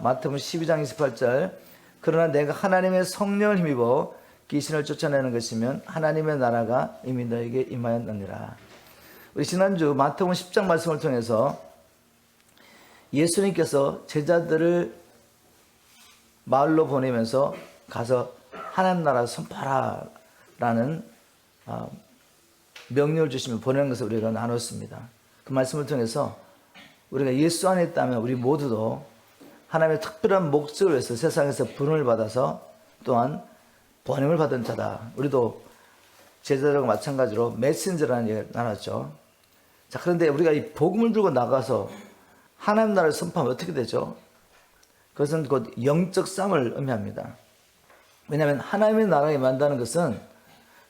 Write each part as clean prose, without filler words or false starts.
마태복음 12장 28절 그러나 내가 하나님의 성령을 힘입어 귀신을 쫓아내는 것이면 하나님의 나라가 이미 너에게 임하였느니라. 우리 지난주 마태복음 10장 말씀을 통해서 예수님께서 제자들을 마을로 보내면서 가서 하나님 나라 선포하라라는 명령을 주시며 보내는 것을 우리가 나눴습니다. 그 말씀을 통해서 우리가 예수 안에 있다면 우리 모두도 하나님의 특별한 목적을 위해서 세상에서 부름을 받아서 또한 번영을 받은 자다. 우리도 제자들과 마찬가지로 메신저라는 얘기를 나눴죠. 자, 그런데 우리가 이 복음을 들고 나가서 하나님 나라를 선포하면 어떻게 되죠? 그것은 곧 영적 싸움을 의미합니다. 왜냐하면 하나님의 나라가 임한다는 것은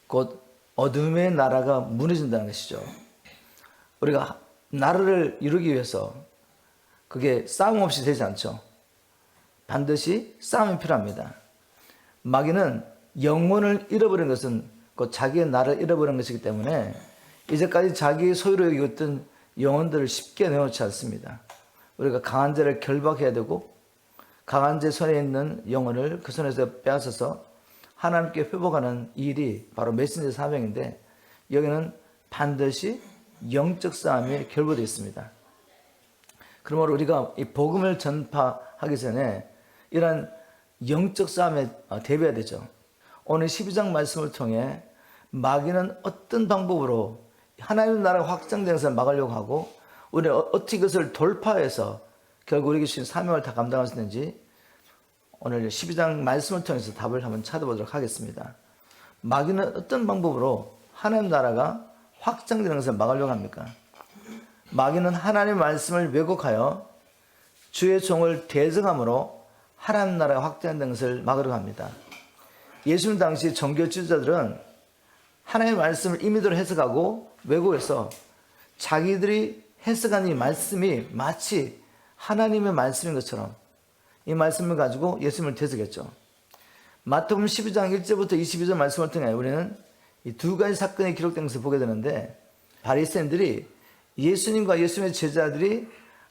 곧 어둠의 나라가 무너진다는 것이죠. 우리가 나라를 이루기 위해서 그게 싸움 없이 되지 않죠. 반드시 싸움이 필요합니다. 마귀는 영혼을 잃어버린 것은 곧 자기의 나라를 잃어버린 것이기 때문에 이제까지 자기의 소유로 여기었던 영혼들을 쉽게 내놓지 않습니다. 우리가 강한 자를 결박해야 되고 강한 자 손에 있는 영혼을 그 손에서 빼앗아서 하나님께 회복하는 일이 바로 메신저 사명인데 여기는 반드시 영적 싸움이 결부되어 있습니다. 그러므로 우리가 이 복음을 전파하기 전에 이런 영적 싸움에 대비해야 되죠. 오늘 12장 말씀을 통해 마귀는 어떤 방법으로 하나님의 나라가 확장되는 것을 막으려고 하고 우리는 어떻게 그것을 돌파해서 결국 우리에게 주신 사명을 다 감당할 수 있는지 오늘 12장 말씀을 통해서 답을 한번 찾아보도록 하겠습니다. 마귀는 어떤 방법으로 하나님 나라가 확장되는 것을 막으려고 합니까? 마귀는 하나님의 말씀을 왜곡하여 주의 종을 대적함으로 하나님 나라가 확장되는 것을 막으려고 합니다. 예수님 당시 종교 지도자들은 하나님의 말씀을 임의대로 해석하고 왜곡해서 자기들이 해석한 이 말씀이 마치 하나님의 말씀인 것처럼 이 말씀을 가지고 예수님을 대적했죠. 마태복음 12장 1절부터 22절 말씀을 통해 우리는 이 두 가지 사건이 기록된 것을 보게 되는데 바리새인들이 예수님과 예수님의 제자들이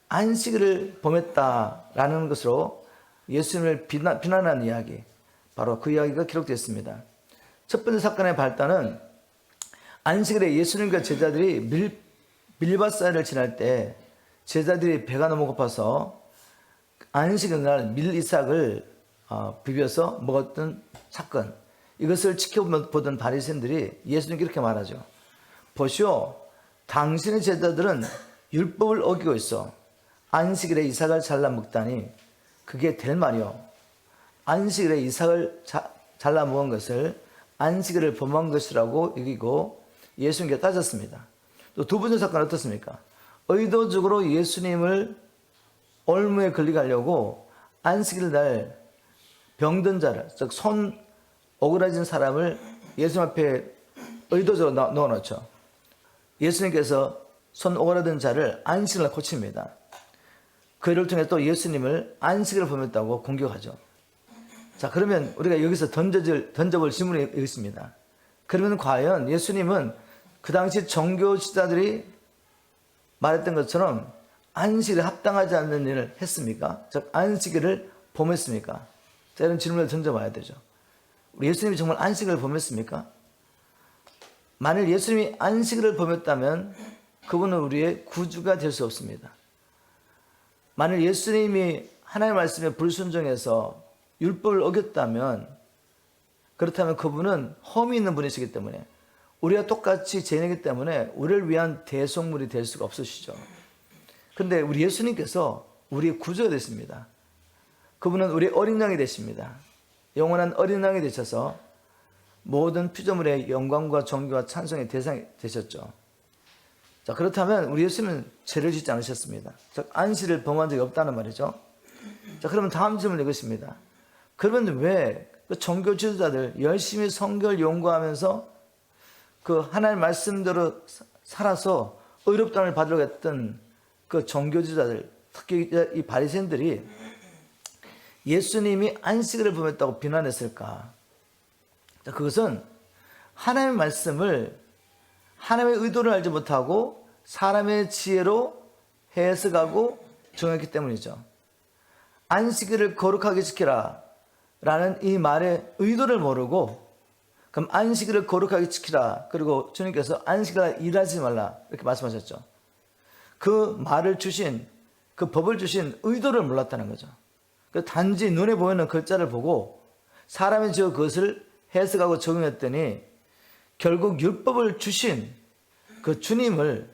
안식일을 범했다라는 것으로 예수님을 비난하는 이야기, 바로 그 이야기가 기록되어 있습니다. 첫 번째 사건의 발단은 안식일에 예수님과 제자들이 밀밭사이를 지날 때 제자들이 배가 너무 고파서 안식일 날 밀이삭을 비벼서 먹었던 사건, 이것을 지켜보던 바리새인들이 예수님께 이렇게 말하죠. 보시오, 당신의 제자들은 율법을 어기고 있어 안식일에 이삭을 잘라 먹다니 그게 될 말이오. 안식일에 이삭을 잘라 먹은 것을 안식일을 범한 것이라고 여기고 예수님께 따졌습니다. 또 두 번째 사건은 어떻습니까? 의도적으로 예수님을 올무에 걸리게 하려고 안식일 날 병든 자를, 즉 손 오그라진 사람을 예수님 앞에 의도적으로 넣어놓죠. 예수님께서 손 오그라든 자를 안식일날 고칩니다. 그 일을 통해 또 예수님을 안식일을 범했다고 공격하죠. 자, 그러면 우리가 여기서 던져볼 질문이 여기 있습니다. 그러면 과연 예수님은 그 당시 종교 지도자들이 말했던 것처럼 안식일에 합당하지 않는 일을 했습니까? 즉 안식일을 범했습니까? 자, 이런 질문을 던져봐야 되죠. 우리 예수님이 정말 안식일을 범했습니까? 만일 예수님이 안식일을 범했다면 그분은 우리의 구주가 될 수 없습니다. 만일 예수님이 하나님의 말씀에 불순종해서 율법을 어겼다면 그렇다면 그분은 험이 있는 분이시기 때문에 우리와 똑같이 죄인이기 때문에 우리를 위한 대속물이 될 수가 없으시죠. 그런데 우리 예수님께서 우리의 구주가 되십니다. 그분은 우리의 어린 양이 되십니다. 영원한 어린 양이 되셔서 모든 피조물의 영광과 존귀와 찬송의 대상이 되셨죠. 자, 그렇다면 우리 예수님은 죄를 짓지 않으셨습니다. 즉 안식일을 범한 적이 없다는 말이죠. 자, 그러면 다음 질문은 이것입니다. 그러면 왜 그 종교 지도자들 열심히 성경을 연구하면서 그 하나님의 말씀대로 살아서 의롭다함을 받으려고 했던 그 종교 지도자들, 특히 이 바리새인들이 예수님이 안식일을 범했다고 비난했을까? 자, 그것은 하나님의 말씀을 하나님의 의도를 알지 못하고 사람의 지혜로 해석하고 정했기 때문이죠. 안식일을 거룩하게 지키라 라는 이 말의 의도를 모르고, 그럼 안식일을 거룩하게 지키라, 그리고 주님께서 안식일날 일하지 말라 이렇게 말씀하셨죠. 그 말을 주신, 그 법을 주신 의도를 몰랐다는 거죠. 단지 눈에 보이는 글자를 보고 사람이 지어 그것을 해석하고 적용했더니 결국 율법을 주신 그 주님을,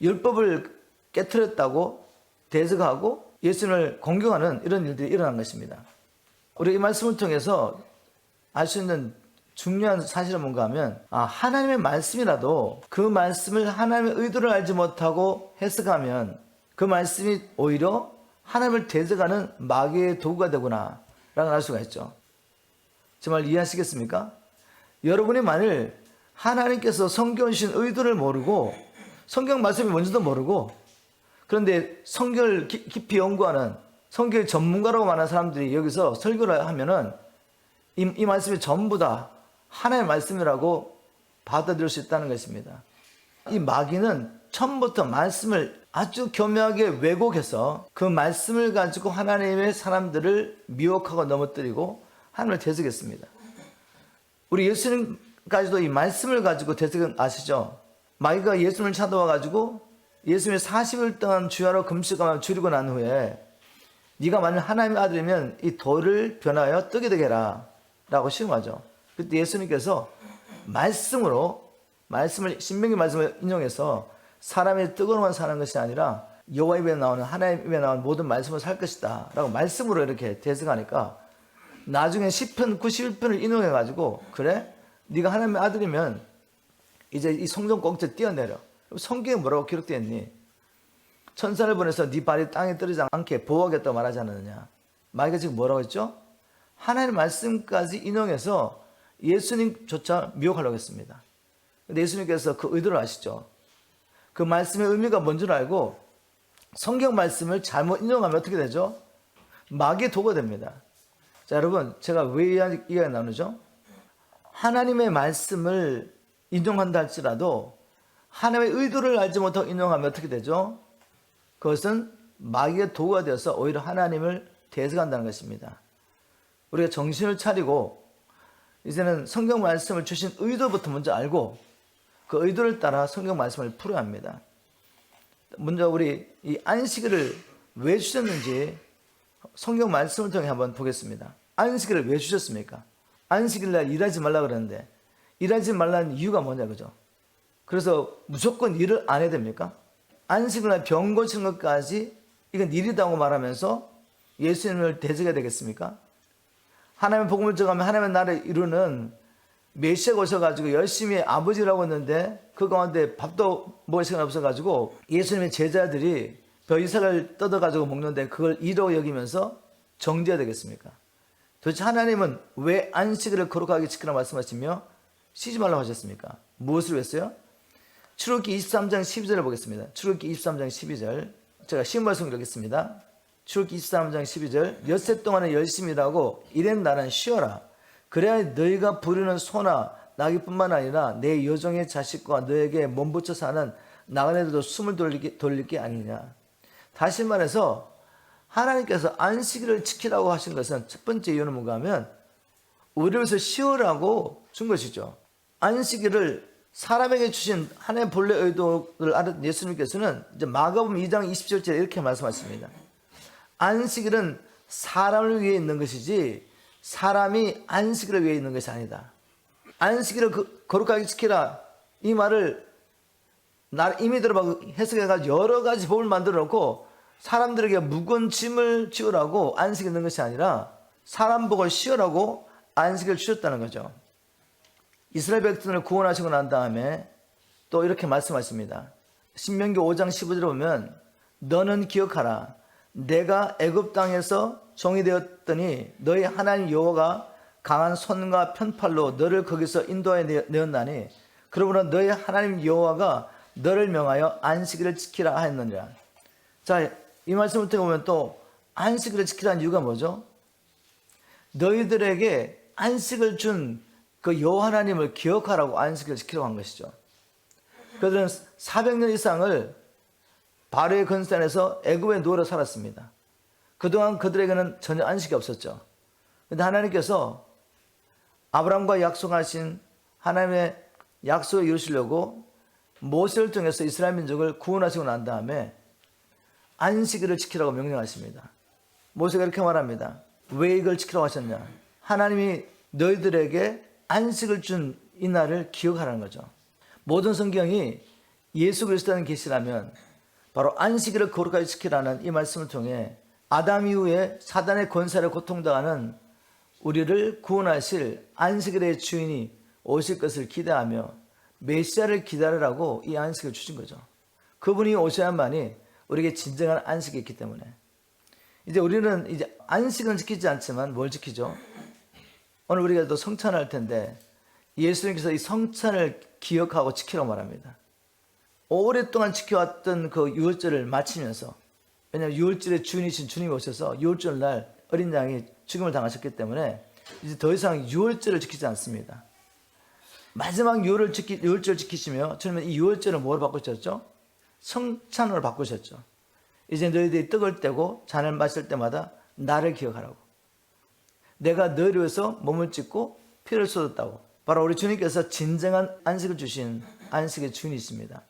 율법을 깨트렸다고 대적하고 예수님을 공경하는 이런 일들이 일어난 것입니다. 우리 이 말씀을 통해서 알 수 있는 중요한 사실은 뭔가 하면, 하나님의 말씀이라도 그 말씀을 하나님의 의도를 알지 못하고 해석하면 그 말씀이 오히려 하나님을 대적하는 마귀의 도구가 되구나 라고 알 수가 있죠. 정말 이해하시겠습니까? 여러분이 만일 하나님께서 성경에 주신 의도를 모르고, 성경 말씀이 뭔지도 모르고, 그런데 성경을 깊이 연구하는 성경의 전문가라고 말하는 사람들이 여기서 설교를 하면은 이 말씀이 전부 다 하나님의 말씀이라고 받아들일 수 있다는 것입니다. 이 마귀는 처음부터 말씀을 아주 교묘하게 왜곡해서 그 말씀을 가지고 하나님의 사람들을 미혹하고 넘어뜨리고 하나님을 대적했습니다. 우리 예수님까지도 이 말씀을 가지고 대적은 아시죠? 마귀가 예수님을 찾아와가지고 예수님이 40일 동안 주야로 금식하며 줄이고 난 후에 네가 만일 하나님의 아들이면 이 돌을 변하여 떡이 되게 해라 라고 시험하죠. 그때 예수님께서 신명기 말씀을 인용해서 사람이 떡으로만 사는 것이 아니라 여호와 입에 나오는, 하나님 입에 나오는 모든 말씀을 살 것이다 라고 말씀으로 이렇게 대적하니까 나중에 시편 91편을 인용해 가지고, 그래? 네가 하나님의 아들이면 이제 이 성전 꼭지 뛰어내려. 성경에 뭐라고 기록되어 있니? 천사를 보내서 네 발이 땅에 떨어지지 않게 보호하겠다고 말하지 않았느냐? 마귀가 지금 뭐라고 했죠? 하나님의 말씀까지 인용해서 예수님조차 미혹하려고 했습니다. 근데 예수님께서 그 의도를 아시죠? 그 말씀의 의미가 뭔 줄 알고 성경 말씀을 잘못 인용하면 어떻게 되죠? 마귀의 도구가 됩니다. 자, 여러분, 제가 왜 이야기 나누죠? 하나님의 말씀을 인용한다 할지라도 하나님의 의도를 알지 못하고 인용하면 어떻게 되죠? 그것은 마귀의 도구가 되어서 오히려 하나님을 대적한다는 것입니다. 우리가 정신을 차리고 이제는 성경 말씀을 주신 의도부터 먼저 알고 그 의도를 따라 성경 말씀을 풀어야 합니다. 먼저 우리 이 안식일을 왜 주셨는지 성경 말씀을 통해 한번 보겠습니다. 안식일을 왜 주셨습니까? 안식일날 일하지 말라 그러는데 일하지 말라는 이유가 뭐냐, 그죠? 그래서 무조건 일을 안 해야 됩니까? 안식일날 병 고치는 것까지 이건 일이라고 말하면서 예수님을 대적해야 되겠습니까? 하나님의 복음을 전하면 하나님의 나라를 이루는 메시아가 오셔가지고 열심히 아버지라고 했는데 그 가운데 밥도 먹을 시간 없어가지고 예수님의 제자들이 벼이삭을 뜯어가지고 먹는데 그걸 이라고 여기면서 정죄해야 되겠습니까? 도대체 하나님은 왜 안식일을 거룩하게 지키라 말씀하시며 쉬지 말라고 하셨습니까? 무엇을 했어요? 출애굽기 23장 12절을 보겠습니다. 출애굽기 23장 12절, 제가 쉬운 말씀 읽겠습니다. 출애굽기 23장 12절, 엿새 동안에 열심히 일하고 이랜 날은 쉬어라. 그래야 너희가 부르는 소나 나귀뿐만 아니라 내 여종의 자식과 너에게 몸붙여 사는 나그네들도 숨을 돌릴 게 아니냐. 다시 말해서 하나님께서 안식일을 지키라고 하신 것은 첫 번째 이유는 뭔가 하면 우리를 위해서 쉬어라고 준 것이죠. 안식일을 사람에게 주신 하나님의 본래 의도를 알은 예수님께서는 이제 마가복음 2장 27절에 이렇게 말씀하십니다. 안식일은 사람을 위해 있는 것이지 사람이 안식일을 위해 있는 것이 아니다. 안식일을 거룩하게 지키라, 이 말을 이미 들어봐 해석해가지고 여러 가지 법을 만들어 놓고 사람들에게 무거운 짐을 지우라고 안식일 있는 것이 아니라 사람 보고 쉬어라고 안식일을 주셨다는 거죠. 이스라엘 백성을 구원하시고 난 다음에 또 이렇게 말씀하십니다. 신명기 5장 15절에 보면 너는 기억하라. 내가 애굽 땅에서 종이 되었더니 너희 하나님 여호와가 강한 손과 편팔로 너를 거기서 인도하여 내었나니 그러므로 너희 하나님 여호와가 너를 명하여 안식일을 지키라 하였느니라. 자, 이 말씀을 통해 보면 또 안식일을 지키라는 이유가 뭐죠? 너희들에게 안식을 준 그 여호와 하나님을 기억하라고 안식일을 지키라고 한 것이죠. 그들은 400년 이상을 바로의 건산에서 애굽에 누워 살았습니다. 그동안 그들에게는 전혀 안식이 없었죠. 그런데 하나님께서 아브라함과 약속하신 하나님의 약속을 이루시려고 모세를 통해서 이스라엘 민족을 구원하시고 난 다음에 안식일을 지키라고 명령하십니다. 모세가 이렇게 말합니다. 왜 이걸 지키라고 하셨냐? 하나님이 너희들에게 안식을 준 이 날을 기억하라는 거죠. 모든 성경이 예수 그리스도라는 계시라면 바로 안식일을 거룩하게 지키라는 이 말씀을 통해 아담 이후에 사단의 권세를 고통당하는 우리를 구원하실 안식일의 주인이 오실 것을 기대하며 메시아를 기다리라고 이 안식을 주신 거죠. 그분이 오셔야만이 우리에게 진정한 안식이 있기 때문에 이제 우리는 이제 안식은 지키지 않지만 뭘 지키죠? 오늘 우리가 또 성찬할 텐데 예수님께서 이 성찬을 기억하고 지키라고 말합니다. 오랫동안 지켜왔던 그 유월절을 마치면서, 왜냐하면 유월절의 주인이신 주님이 오셔서 유월절 날 어린 양이 죽음을 당하셨기 때문에 이제 더 이상 유월절을 지키지 않습니다. 마지막 유월절 지키시며 주님은 이 유월절을 뭐로 바꾸셨죠? 성찬으로 바꾸셨죠. 이제 너희들이 떡을 떼고 잔을 마실 때마다 나를 기억하라고. 내가 너희를 위해서 몸을 찢고 피를 쏟았다고. 바로 우리 주님께서 진정한 안식을 주신 안식의 주인이십니다.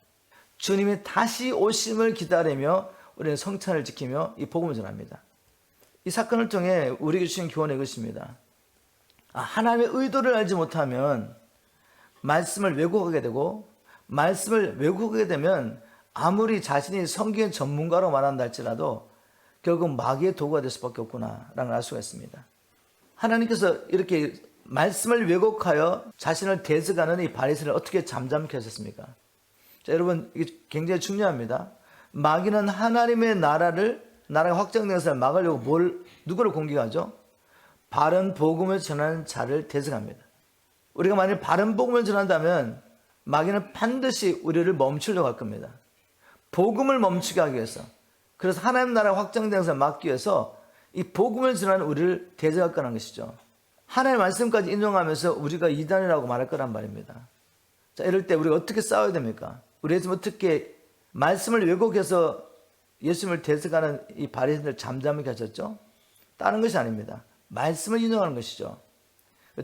주님이 다시 오심을 기다리며 우리는 성찬을 지키며 이 복음을 전합니다. 이 사건을 통해 우리에게 주신 교훈은 이것입니다. 하나님의 의도를 알지 못하면 말씀을 왜곡하게 되고, 말씀을 왜곡하게 되면 아무리 자신이 성경의 전문가로 말한다 할지라도 결국 마귀의 도구가 될 수밖에 없구나 라는 걸 알 수가 있습니다. 하나님께서 이렇게 말씀을 왜곡하여 자신을 대적하는 이 바리새인을 어떻게 잠잠케 하셨습니까? 자, 여러분, 이게 굉장히 중요합니다. 마귀는 하나님의 나라가 확장된 것을 막으려고 누구를 공격하죠? 바른 복음을 전하는 자를 대적합니다. 우리가 만약 바른 복음을 전한다면 마귀는 반드시 우리를 멈추려고 할 겁니다. 복음을 멈추게 하기 위해서. 그래서 하나님 나라가 확장된 것을 막기 위해서 이 복음을 전하는 우리를 대적할 거라는 것이죠. 하나님의 말씀까지 인용하면서 우리가 이단이라고 말할 거란 말입니다. 자, 이럴 때 우리가 어떻게 싸워야 됩니까? 우리가 지금 어떻게 말씀을 왜곡해서 예수님을 대적하는 이 바리새인들 잠잠하게 하셨죠? 다른 것이 아닙니다. 말씀을 인용하는 것이죠.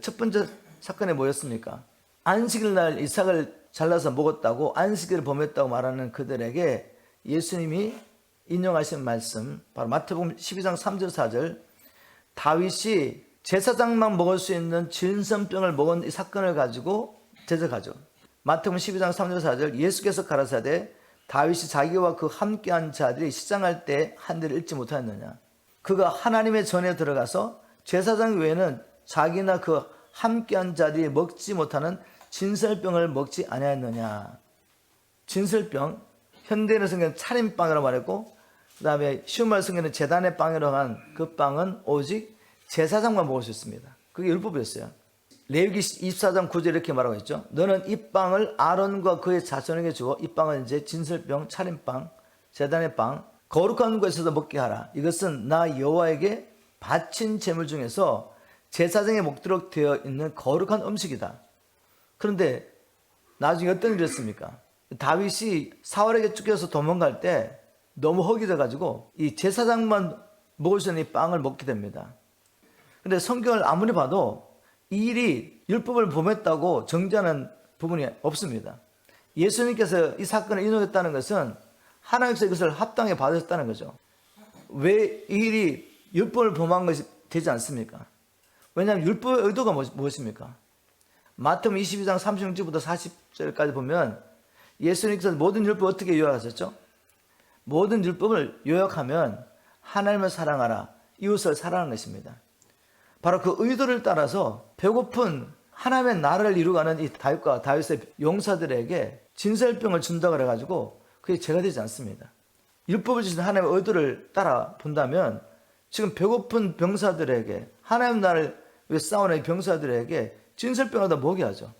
첫 번째 사건이 뭐였습니까? 안식일 날 이삭을 잘라서 먹었다고 안식일을 범했다고 말하는 그들에게 예수님이 인용하신 말씀, 바로 마태복음 12장 3절 4절, 다윗이 제사장만 먹을 수 있는 진선병을 먹은 이 사건을 가지고 대적하죠. 마태복음 12장 3절 4절, 예수께서 가라사대 다윗이 자기와 그 함께한 자들이 시장할 때 한 대를 잃지 못하였느냐. 그가 하나님의 전에 들어가서 제사장 외에는 자기나 그 함께한 자들이 먹지 못하는 진설병을 먹지 아니하였느냐. 진설병, 현대인의 성경은 차림빵이라고 말했고, 그 다음에 쉬운 말 성경은 제단의 빵이라고 한 그 빵은 오직 제사장만 먹을 수 있습니다. 그게 율법이었어요. 레위기 24장 9절 이렇게 말하고 있죠. 너는 이 빵을 아론과 그의 자손에게 주고, 이 빵은 이제 진설병, 차림빵, 제단의 빵, 거룩한 곳에서 먹게 하라. 이것은 나 여호와에게 바친 제물 중에서 제사장에 먹도록 되어 있는 거룩한 음식이다. 그런데 나중에 어떤 일이 있었습니까? 다윗이 사울에게 쫓겨서 도망갈 때 너무 허기져가지고 이 제사장만 먹을 수 있는 이 빵을 먹게 됩니다. 근데 성경을 아무리 봐도 이 일이 율법을 범했다고 정죄하는 부분이 없습니다. 예수님께서 이 사건을 인용했다는 것은 하나님께서 이것을 합당히 받으셨다는 거죠. 왜 이 일이 율법을 범한 것이 되지 않습니까? 왜냐하면 율법의 의도가 무엇입니까? 마태복음 22장 36절부터 40절까지 보면 예수님께서 모든 율법을 어떻게 요약하셨죠? 모든 율법을 요약하면 하나님을 사랑하라, 이웃을 사랑하는 것입니다. 바로 그 의도를 따라서 배고픈 하나님의 나라를 이루가는 이 다윗과 다윗의 용사들에게 진설병을 준다고 그래가지고 그게 죄가 되지 않습니다. 율법을 주신 하나님의 의도를 따라 본다면 지금 배고픈 병사들에게, 하나님 나라를 위해 싸우는 이 병사들에게 진설병을 다 먹게 하죠.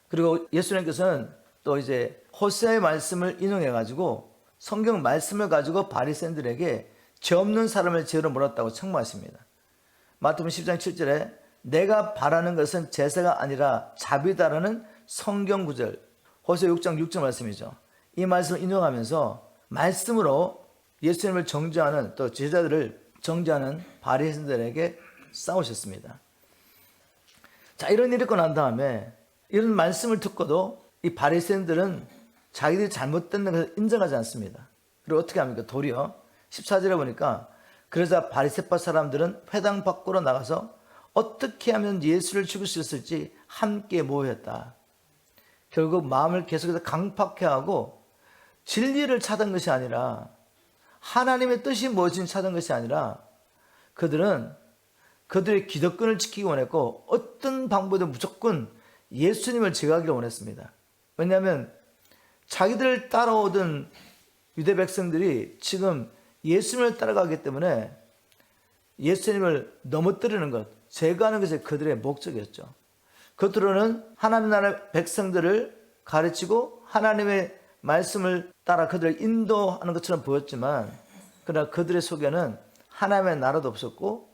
그리고 예수님께서는 또 이제 호세아의 말씀을 인용해가지고 성경 말씀을 가지고 바리새인들에게 죄 없는 사람을 죄로 몰았다고 책망하십니다. 마태복음 10장 7절에 내가 바라는 것은 제사가 아니라 자비다라는 성경 구절, 호세아 6장 6절 말씀이죠. 이 말씀을 인용하면서 말씀으로 예수님을 정죄하는 또 제자들을 정죄하는 바리새인들에게 싸우셨습니다. 자, 이런 일이 있고 난 다음에 이런 말씀을 듣고도 이 바리새인들은 자기들이 잘못된 것을 인정하지 않습니다. 그리고 어떻게 합니까? 도리어 14절에 보니까 그러자 바리새파 사람들은 회당 밖으로 나가서 어떻게 하면 예수를 죽일 수 있을지 함께 모였다. 결국 마음을 계속해서 강팍해 하고 진리를 찾은 것이 아니라 하나님의 뜻이 무엇인지 찾은 것이 아니라 그들은 그들의 기득권을 지키기 원했고 어떤 방법이든 무조건 예수님을 제거하기를 원했습니다. 왜냐하면 자기들을 따라오던 유대 백성들이 지금 예수님을 따라가기 때문에 예수님을 넘어뜨리는 것, 제거하는 것이 그들의 목적이었죠. 겉으로는 하나님 나라 백성들을 가르치고 하나님의 말씀을 따라 그들을 인도하는 것처럼 보였지만 그러나 그들의 속에는 하나님의 나라도 없었고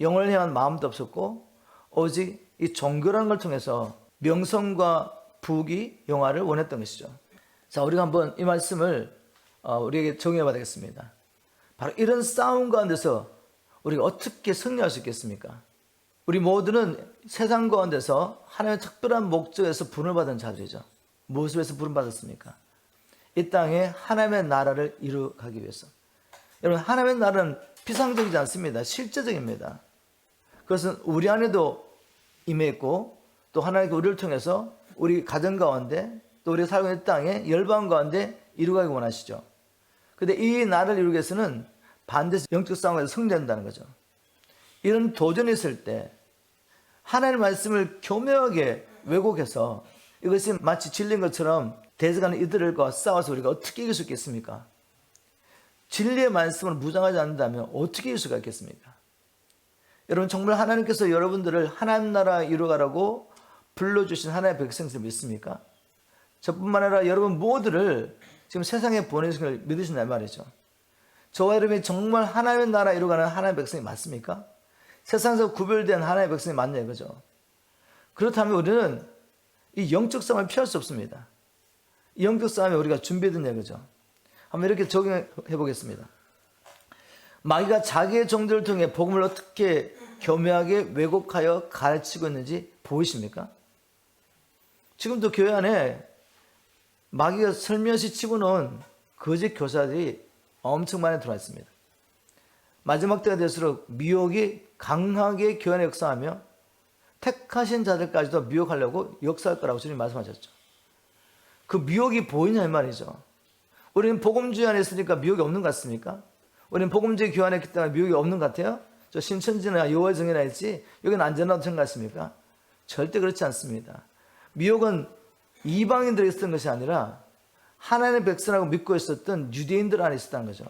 영혼을 향한 마음도 없었고 오직 이 종교라는 걸 통해서 명성과 부귀, 영화를 원했던 것이죠. 자, 우리가 한번 이 말씀을 우리에게 적용해 봐야 되겠습니다. 바로 이런 싸움 가운데서 우리가 어떻게 승리할 수 있겠습니까? 우리 모두는 세상 가운데서 하나님의 특별한 목적에서 부름을 받은 자들이죠. 무엇을 위해서 부름받았습니까? 이 땅에 하나님의 나라를 이루어가기 위해서. 여러분, 하나님의 나라는 피상적이지 않습니다. 실제적입니다. 그것은 우리 안에도 임해있고 또 하나님께 우리를 통해서 우리 가정 가운데 또 우리가 살고 있는 땅에 열방 가운데 이루어가기 원하시죠. 그런데 이 나라를 이루기 위해서는 반드시 영적 싸움에서 승리한다는 거죠. 이런 도전이 있을 때 하나님의 말씀을 교묘하게 왜곡해서 이것이 마치 진리인 것처럼 대적하는 이들과 싸워서 우리가 어떻게 이길 수 있겠습니까? 진리의 말씀을 무장하지 않는다면 어떻게 이길 수가 있겠습니까? 여러분, 정말 하나님께서 여러분들을 하나님 나라 이루어가라고 불러주신 하나님의 백성들 믿습니까? 저뿐만 아니라 여러분 모두를 지금 세상에 보내신 걸 믿으신단 말이죠. 저와 여러분이 정말 하나님의 나라 이루어가는 하나님의 백성이 맞습니까? 세상에서 구별된 하나님의 백성이 맞냐 이거죠. 그렇다면 우리는 이 영적 싸움을 피할 수 없습니다. 이 영적 싸움에 우리가 준비됐냐 이거죠. 한번 이렇게 적용해 보겠습니다. 마귀가 자기의 종들을 통해 복음을 어떻게 교묘하게 왜곡하여 가르치고 있는지 보이십니까? 지금도 교회 안에 마귀가 설며시 집어넣은 거짓 교사들이 엄청 많이 들어와 있습니다. 마지막 때가 될수록 미혹이 강하게 교회 안에 역사하며 택하신 자들까지도 미혹하려고 역사할 거라고 주님 말씀하셨죠. 그 미혹이 보이냐 이 말이죠. 우리는 복음주의 안에 있으니까 미혹이 없는 것 같습니까? 우리는 복음주의 교회 안에 있기 때문에 미혹이 없는 것 같아요? 저 신천지나 여호와의 증인이나 있지 여기는 안전하다고 생각하십니까? 절대 그렇지 않습니다. 미혹은 이방인들에 있었던 것이 아니라 하나님의 백성이라고 믿고 있었던 유대인들 안에 있었다는 거죠.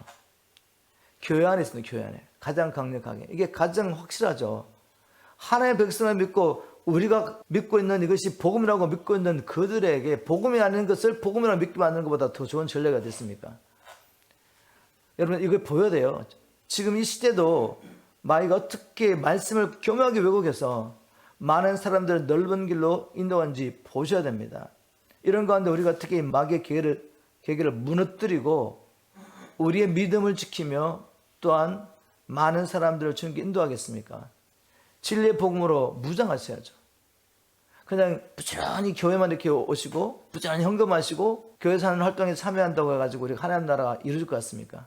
교회 안에 있습니다. 교회 안에. 가장 강력하게. 이게 가장 확실하죠. 하나님의 백성을 믿고 우리가 믿고 있는 이것이 복음이라고 믿고 있는 그들에게 복음이 아닌 것을 복음이라고 믿게 만드는 것보다 더 좋은 전례가 됐습니까? 여러분, 이걸 보여야 돼요. 지금 이 시대도 마귀가 어떻게 말씀을 교묘하게 왜곡해서 많은 사람들을 넓은 길로 인도하는지 보셔야 됩니다. 이런 가운데 우리가 어떻게 마귀의 계기를 무너뜨리고 우리의 믿음을 지키며 또한 많은 사람들을 주님께 인도하겠습니까? 진리의 복음으로 무장하셔야죠. 그냥 부지런히 교회만 이렇게 오시고 부지런히 헌금하시고 교회 사는 활동에 참여한다고 해가지고 우리가 하나님 나라가 이루어질 것 같습니까?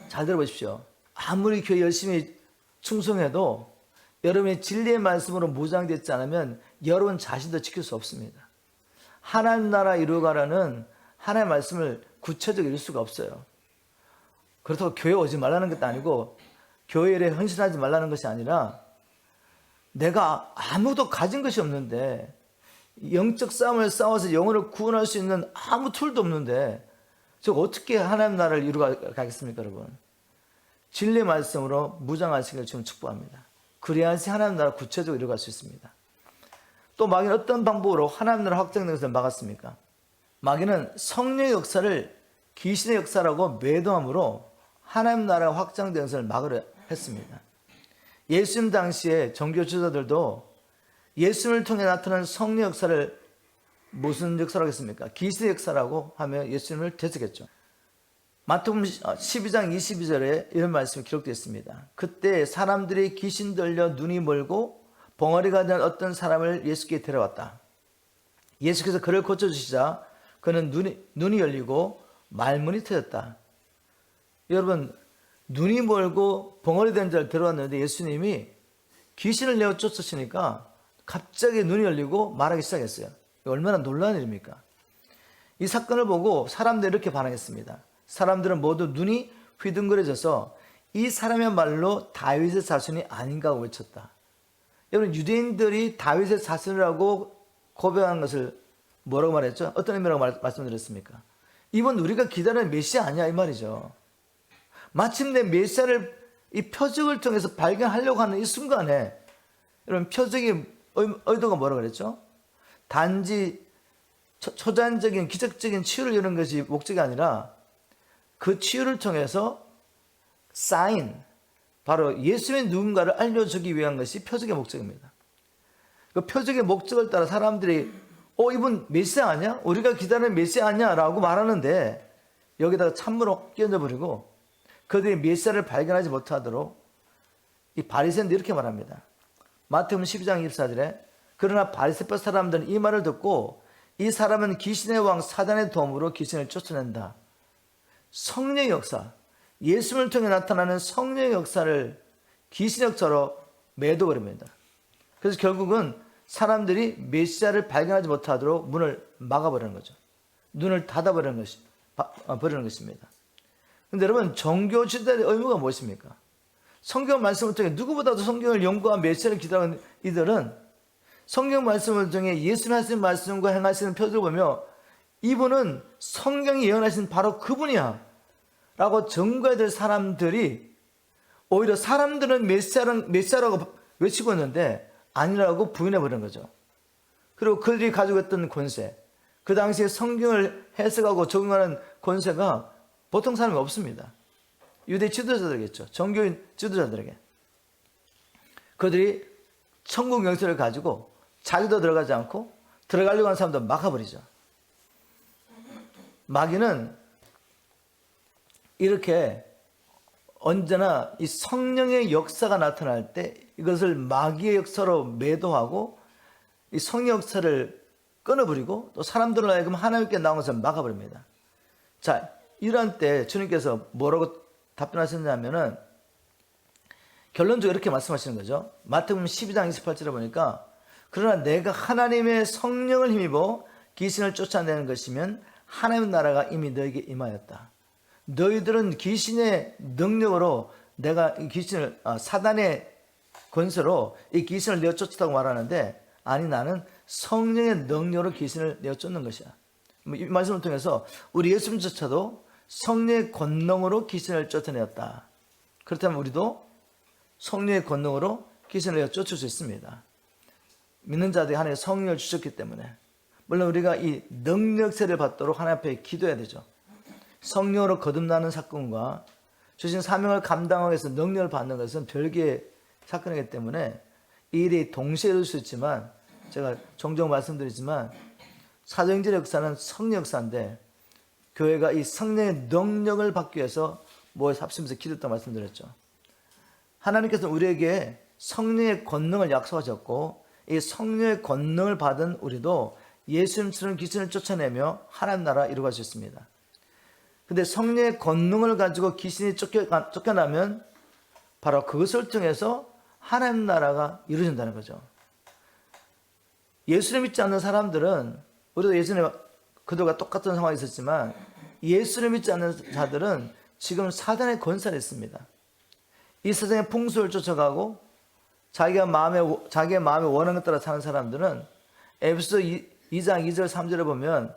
잘 들어보십시오. 아무리 교회 열심히 충성해도 여러분이 진리의 말씀으로 무장되지 않으면 여러분 자신도 지킬 수 없습니다. 하나님 나라 이루어가라는 하나님의 말씀을 구체적으로 이룰 수가 없어요. 그렇다고 교회 오지 말라는 것도 아니고 교회 일에 헌신하지 말라는 것이 아니라 내가 아무도 가진 것이 없는데 영적 싸움을 싸워서 영혼을 구원할 수 있는 아무 툴도 없는데 저 어떻게 하나님 나라를 이루어가겠습니까, 여러분? 진리의 말씀으로 무장하시기를 지금 축복합니다. 그래야지 하나님 나라 구체적으로 이루어갈 수 있습니다. 또 마귀는 어떤 방법으로 하나님 나라 확장되는 것을 막았습니까? 마귀는 성령의 역사를 귀신의 역사라고 매도함으로 하나님 나라가 확장되는 것을 막으려 했습니다. 예수님 당시에 종교 지도자들도 예수님을 통해 나타난 성령 역사를 무슨 역사라고 했습니까? 귀신의 역사라고 하며 예수님을 대적했죠. 마태복음 12장 22절에 이런 말씀이 기록되어 있습니다. 그때 사람들이 귀신 들려 눈이 멀고 벙어리가 된 어떤 사람을 예수께 데려왔다. 예수께서 그를 고쳐주시자 그는 눈이 열리고 말문이 트였다. 여러분, 눈이 멀고 벙어리 된 자를 데려왔는데 예수님이 귀신을 내어 쫓으시니까 갑자기 눈이 열리고 말하기 시작했어요. 얼마나 놀라운 일입니까? 이 사건을 보고 사람들이 이렇게 반응했습니다. 사람들은 모두 눈이 휘둥그레져서 이 사람이야말로 다윗의 자손이 아닌가 하고 외쳤다. 여러분, 유대인들이 다윗의 자손이라고 고백한 것을 뭐라고 말했죠? 어떤 의미라고 말씀드렸습니까? 이번 우리가 기다리는 메시아 아니야, 이 말이죠. 마침내 메시아를 이 표적을 통해서 발견하려고 하는 이 순간에, 여러분, 표적의 의도가 뭐라고 그랬죠? 단지 초자연적인 기적적인 치유를 이루는 것이 목적이 아니라 그 치유를 통해서 사인, 바로 예수의 누군가를 알려주기 위한 것이 표적의 목적입니다. 그 표적의 목적을 따라 사람들이 이분 메시아 아니야? 우리가 기다리는 메시아 아니야? 라고 말하는데 여기다가 찬물을 끼얹어버리고 그들이 메시아를 발견하지 못하도록 이 바리새인들이 이렇게 말합니다. 마태복음 12장 24절에 그러나 바리새파 사람들은 이 말을 듣고 이 사람은 귀신의 왕 사단의 도움으로 귀신을 쫓아낸다. 성령의 역사, 예수를 통해 나타나는 성령의 역사를 귀신의 역사로 매도버립니다. 그래서 결국은 사람들이 메시아를 발견하지 못하도록 문을 막아버리는 거죠. 눈을 닫아버리는 것입니다. 그런데 여러분, 종교 지도자의 의무가 무엇입니까? 성경 말씀을 통해 누구보다도 성경을 연구한 메시아를 기다리는 이들은 성경 말씀을 통해 예수님 하시는 말씀과 행하시는 표적을 보며 이분은 성경이 예언하신 바로 그분이야 라고 증거해야 될 사람들이 오히려 사람들은 메시아라고 외치고 있는데 아니라고 부인해버린 거죠. 그리고 그들이 가지고 있던 권세, 그 당시에 성경을 해석하고 적용하는 권세가 보통 사람이 없습니다. 유대 지도자들이겠죠. 종교인 지도자들에게. 그들이 천국 영세를 가지고 자기도 들어가지 않고 들어가려고 하는 사람도 막아버리죠. 마귀는 이렇게 언제나 이 성령의 역사가 나타날 때 이것을 마귀의 역사로 매도하고 이 성령 역사를 끊어버리고 또 사람들을 하여금 하나님께 나온 것을 막아버립니다. 자, 이러한 때 주님께서 뭐라고 답변하셨냐면은 결론적으로 이렇게 말씀하시는 거죠. 마태복음 12장 28절에 보니까 그러나 내가 하나님의 성령을 힘입어 귀신을 쫓아내는 것이면 하나님의 나라가 이미 너에게 임하였다. 너희들은 귀신의 능력으로 내가 이 귀신을 사단의 권세로 이 귀신을 내어 쫓았다고 말하는데 아니 나는 성령의 능력으로 귀신을 내어 쫓는 것이야. 이 말씀을 통해서 우리 예수님조차도 성령의 권능으로 귀신을 쫓아내었다. 그렇다면 우리도 성령의 권능으로 귀신을 내어 쫓을 수 있습니다. 믿는 자들이 하나님의 성령을 주셨기 때문에 물론 우리가 이 능력세를 받도록 하나님 앞에 기도해야 되죠. 성령으로 거듭나는 사건과 주신 사명을 감당하기 위해서 능력을 받는 것은 별개의 사건이기 때문에 이 일이 동시에 이룰 수 있지만 제가 종종 말씀드리지만 사도행전의 역사는 성령 역사인데 교회가 이 성령의 능력을 받기 위해서 모여서 합심해서 기도했다고 말씀드렸죠. 하나님께서 우리에게 성령의 권능을 약속하셨고 이 성령의 권능을 받은 우리도 예수님처럼 귀신을 쫓아내며 하나님 나라 이루어갈 수 있습니다. 근데 성령의 권능을 가지고 귀신이 쫓겨나면 바로 그것을 통해서 하나님 나라가 이루어진다는 거죠. 예수를 믿지 않는 사람들은 우리도 예전에 그들과 똑같은 상황이 있었지만 예수를 믿지 않는 자들은 지금 사단의 권세가 있습니다. 이 세상의 풍수를 쫓아가고 자기의 마음에 원하는 것 따라 사는 사람들은 에베소 2장 2절 3절에 보면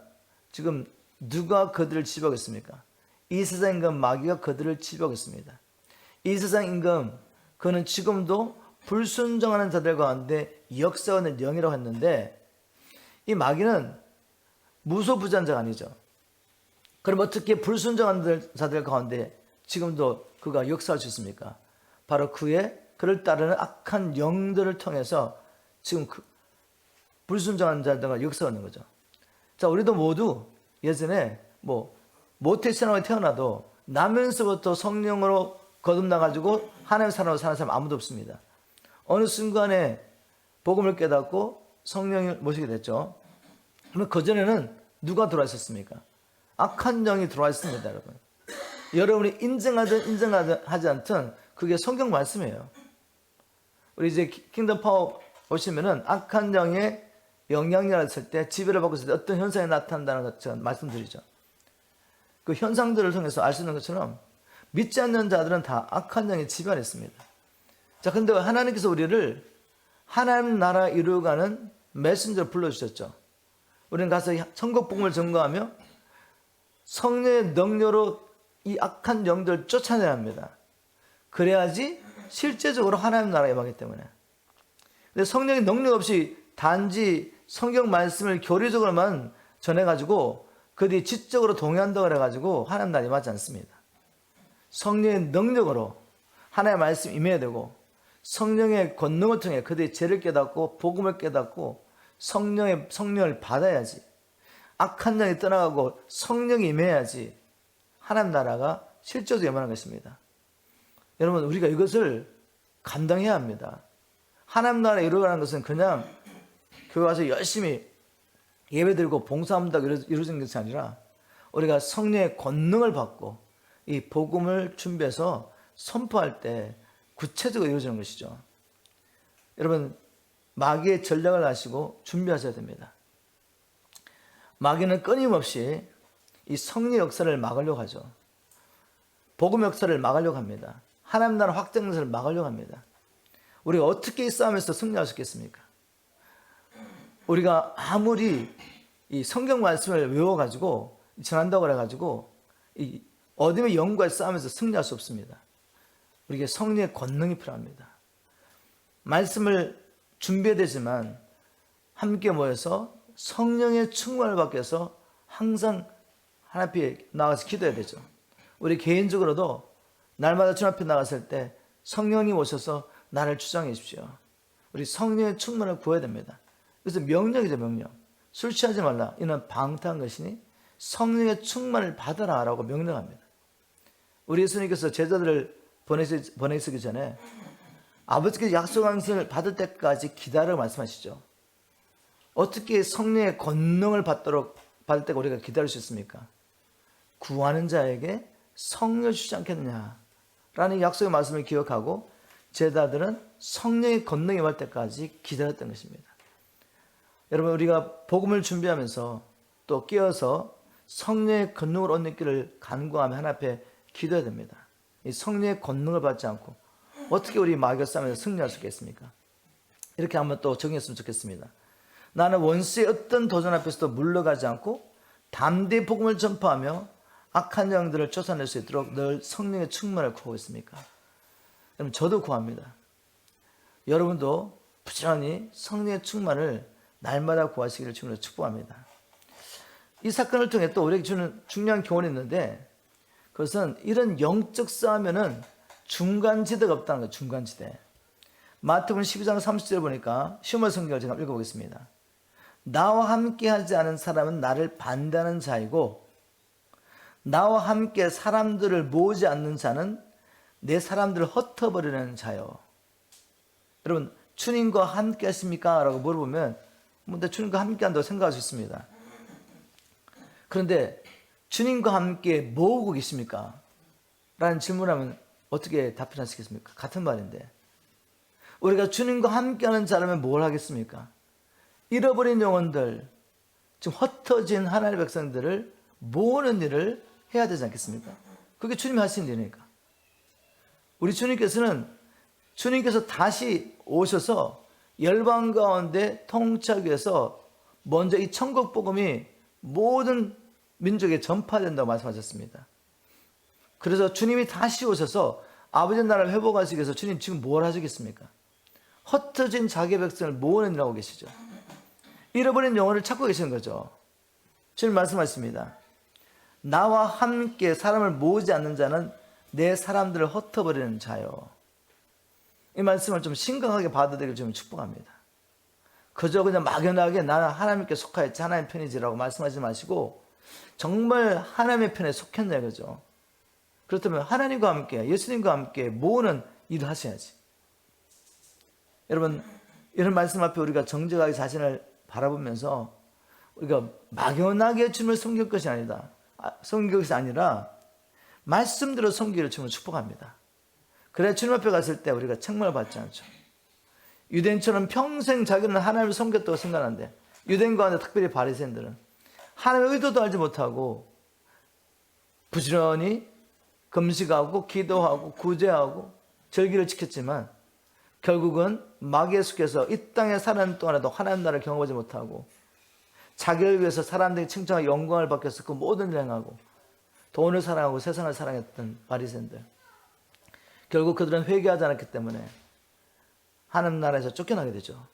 지금 누가 그들을 지배하고 있습니까? 이 세상 임금 마귀가 그들을 지배하고 있습니다. 이 세상 임금 그는 지금도 불순종하는 자들 가운데 역사하는 영이라고 했는데 이 마귀는 무소부장자가 아니죠. 그럼 어떻게 불순종하는 자들 가운데 지금도 그가 역사할 수 있습니까? 바로 그를 따르는 악한 영들을 통해서 지금 불순종하는 자들과 역사하는 거죠. 자, 우리도 모두 예전에 모태신앙에 태어나도 나면서부터 성령으로 거듭나가지고 하나님의 사람으로 사는 사람 아무도 없습니다. 어느 순간에 복음을 깨닫고 성령을 모시게 됐죠. 그러면 그전에는 누가 들어와 있었습니까? 악한 영이 들어와 있습니다, 여러분. 여러분이 인정하든 인정하지 않든 그게 성경 말씀이에요. 우리 이제 킹덤 파워 보시면은 악한 영의 영향력을 했을 때, 지배를 받고 있을 때 어떤 현상이 나타난다는 것처럼 말씀드리죠. 그 현상들을 통해서 알 수 있는 것처럼 믿지 않는 자들은 다 악한 영이 지배를 했습니다. 자, 근데 하나님께서 우리를 하나님 나라 이루어가는 메신저를 불러주셨죠. 우리는 가서 천국 복음을 전거하며 성령의 능력으로 이 악한 영들을 쫓아내야 합니다. 그래야지 실제적으로 하나님 나라에 임하기 때문에. 근데 성령의 능력 없이 단지 성경 말씀을 교리적으로만 전해가지고 그들이 지적으로 동의한다고 해가지고 하나님 나라에 임하지 않습니다. 성령의 능력으로 하나님의 말씀 임해야 되고, 성령의 권능을 통해 그들이 죄를 깨닫고 복음을 깨닫고 성령을 받아야지, 악한 영이 떠나가고 성령이 임해야지 하나님 나라가 실제적으로 임하는 것입니다. 여러분, 우리가 이것을 감당해야 합니다. 하나님 나라에 이루어가는 것은 그냥 교회 와서 열심히 예배드리고 봉사한다고 이루어지는 것이 아니라 우리가 성령의 권능을 받고 이 복음을 준비해서 선포할 때 구체적으로 이루어지는 것이죠. 여러분, 마귀의 전략을 아시고 준비하셔야 됩니다. 마귀는 끊임없이 이 성령 역사를 막으려고 하죠. 복음 역사를 막으려고 합니다. 하나님 나라 확장 역사를 막으려고 합니다. 우리가 어떻게 이 싸움에서 승리할 수 있겠습니까? 우리가 아무리 이 성경 말씀을 외워가지고 전한다고 해가지고 이 어둠의 영과의 싸움에서 승리할 수 없습니다. 우리에게 성령의 권능이 필요합니다. 말씀을 준비해야 되지만 함께 모여서 성령의 충만을 받기 위해서 항상 하나님 앞에 나가서 기도해야 되죠. 우리 개인적으로도 날마다 주님 앞에 나갔을 때 성령님 오셔서 나를 주장해 주십시오. 우리 성령의 충만을 구해야 됩니다. 그래서 명령이죠, 명령. 술 취하지 말라. 이는 방탕한 것이니 성령의 충만을 받아라 라고 명령합니다. 우리 예수님께서 제자들을 보내시기 전에 아버지께서 약속한 것을 받을 때까지 기다려 말씀하시죠. 어떻게 성령의 권능을 받을 때가 우리가 기다릴 수 있습니까? 구하는 자에게 성령을 주지 않겠느냐 라는 약속의 말씀을 기억하고 제자들은 성령의 권능이 임할 때까지 기다렸던 것입니다. 여러분, 우리가 복음을 준비하면서 또 깨어서 성령의 권능을 얻는 길을 간구하며 하나님 앞에 기도해야 됩니다. 이 성령의 권능을 받지 않고 어떻게 우리 마귀와 싸움에서 승리할 수 있겠습니까? 이렇게 한번 또 정했으면 좋겠습니다. 나는 원수의 어떤 도전 앞에서도 물러가지 않고 담대히 복음을 전파하며 악한 영들을 쫓아낼 수 있도록 늘 성령의 충만을 구하고 있습니까? 여러분, 저도 구합니다. 여러분도 부지런히 성령의 충만을 날마다 구하시기를 주님으로 축복합니다. 이 사건을 통해 또 우리에게 주는 중요한 교훈이 있는데, 그것은 이런 영적 싸움에는 중간지대가 없다는 거예요. 중간지대. 마태복음 12장 30절 보니까 시험의 성경을 제가 읽어보겠습니다. 나와 함께 하지 않은 사람은 나를 반대하는 자이고 나와 함께 사람들을 모으지 않는 자는 내 사람들을 흩어버리는 자요. 여러분, 주님과 함께 하십니까? 라고 물어보면 근데 주님과 함께 한다고 생각할 수 있습니다. 그런데 주님과 함께 모으고 계십니까? 라는 질문하면 어떻게 답변하시겠습니까? 같은 말인데, 우리가 주님과 함께하는 자라면 뭘 하겠습니까? 잃어버린 영혼들, 지금 흩어진 하나님의 백성들을 모으는 일을 해야 되지 않겠습니까? 그게 주님이 하시는 일이니까. 우리 주님께서 다시 오셔서 열방 가운데 통치하기 위해서 먼저 이 천국 복음이 모든 민족에 전파된다고 말씀하셨습니다. 그래서 주님이 다시 오셔서 아버지 나라를 회복하시기 위해서 주님 지금 뭘 하시겠습니까? 흩어진 자기 백성을 모으는 일을 하고 계시죠. 잃어버린 영혼을 찾고 계시는 거죠. 주님 말씀하십니다. 나와 함께 사람을 모으지 않는 자는 내 사람들을 흩어버리는 자요. 이 말씀을 좀 심각하게 받아들이길 좀 축복합니다. 그저 그냥 막연하게 나는 하나님께 속하였지, 하나님 편이지라고 말씀하지 마시고 정말 하나님의 편에 속했냐, 그죠? 그렇다면 하나님과 함께, 예수님과 함께 모으는 일을 하셔야지. 여러분, 이런 말씀 앞에 우리가 정직하게 자신을 바라보면서 우리가 막연하게 주님을 섬길 것이 아니다. 섬길 것이 아니라 말씀대로 섬기기를 주님을 축복합니다. 그래야 주님 앞에 갔을 때 우리가 책망을 받지 않죠. 유대인처럼 평생 자기는 하나님을 섬겼다고 생각하는데, 유대인 가운데 특별히 바리새인들은 하나님의 의도도 알지 못하고 부지런히 금식하고 기도하고 구제하고 절기를 지켰지만 결국은 마귀에 속해서 이 땅에 사는 동안에도 하나님 나라를 경험하지 못하고 자기를 위해서 사람들이 칭찬하고 영광을 받기 위해서 그 모든 일을 행하고 돈을 사랑하고 세상을 사랑했던 바리새인들, 결국 그들은 회개하지 않았기 때문에 하나님 나라에서 쫓겨나게 되죠.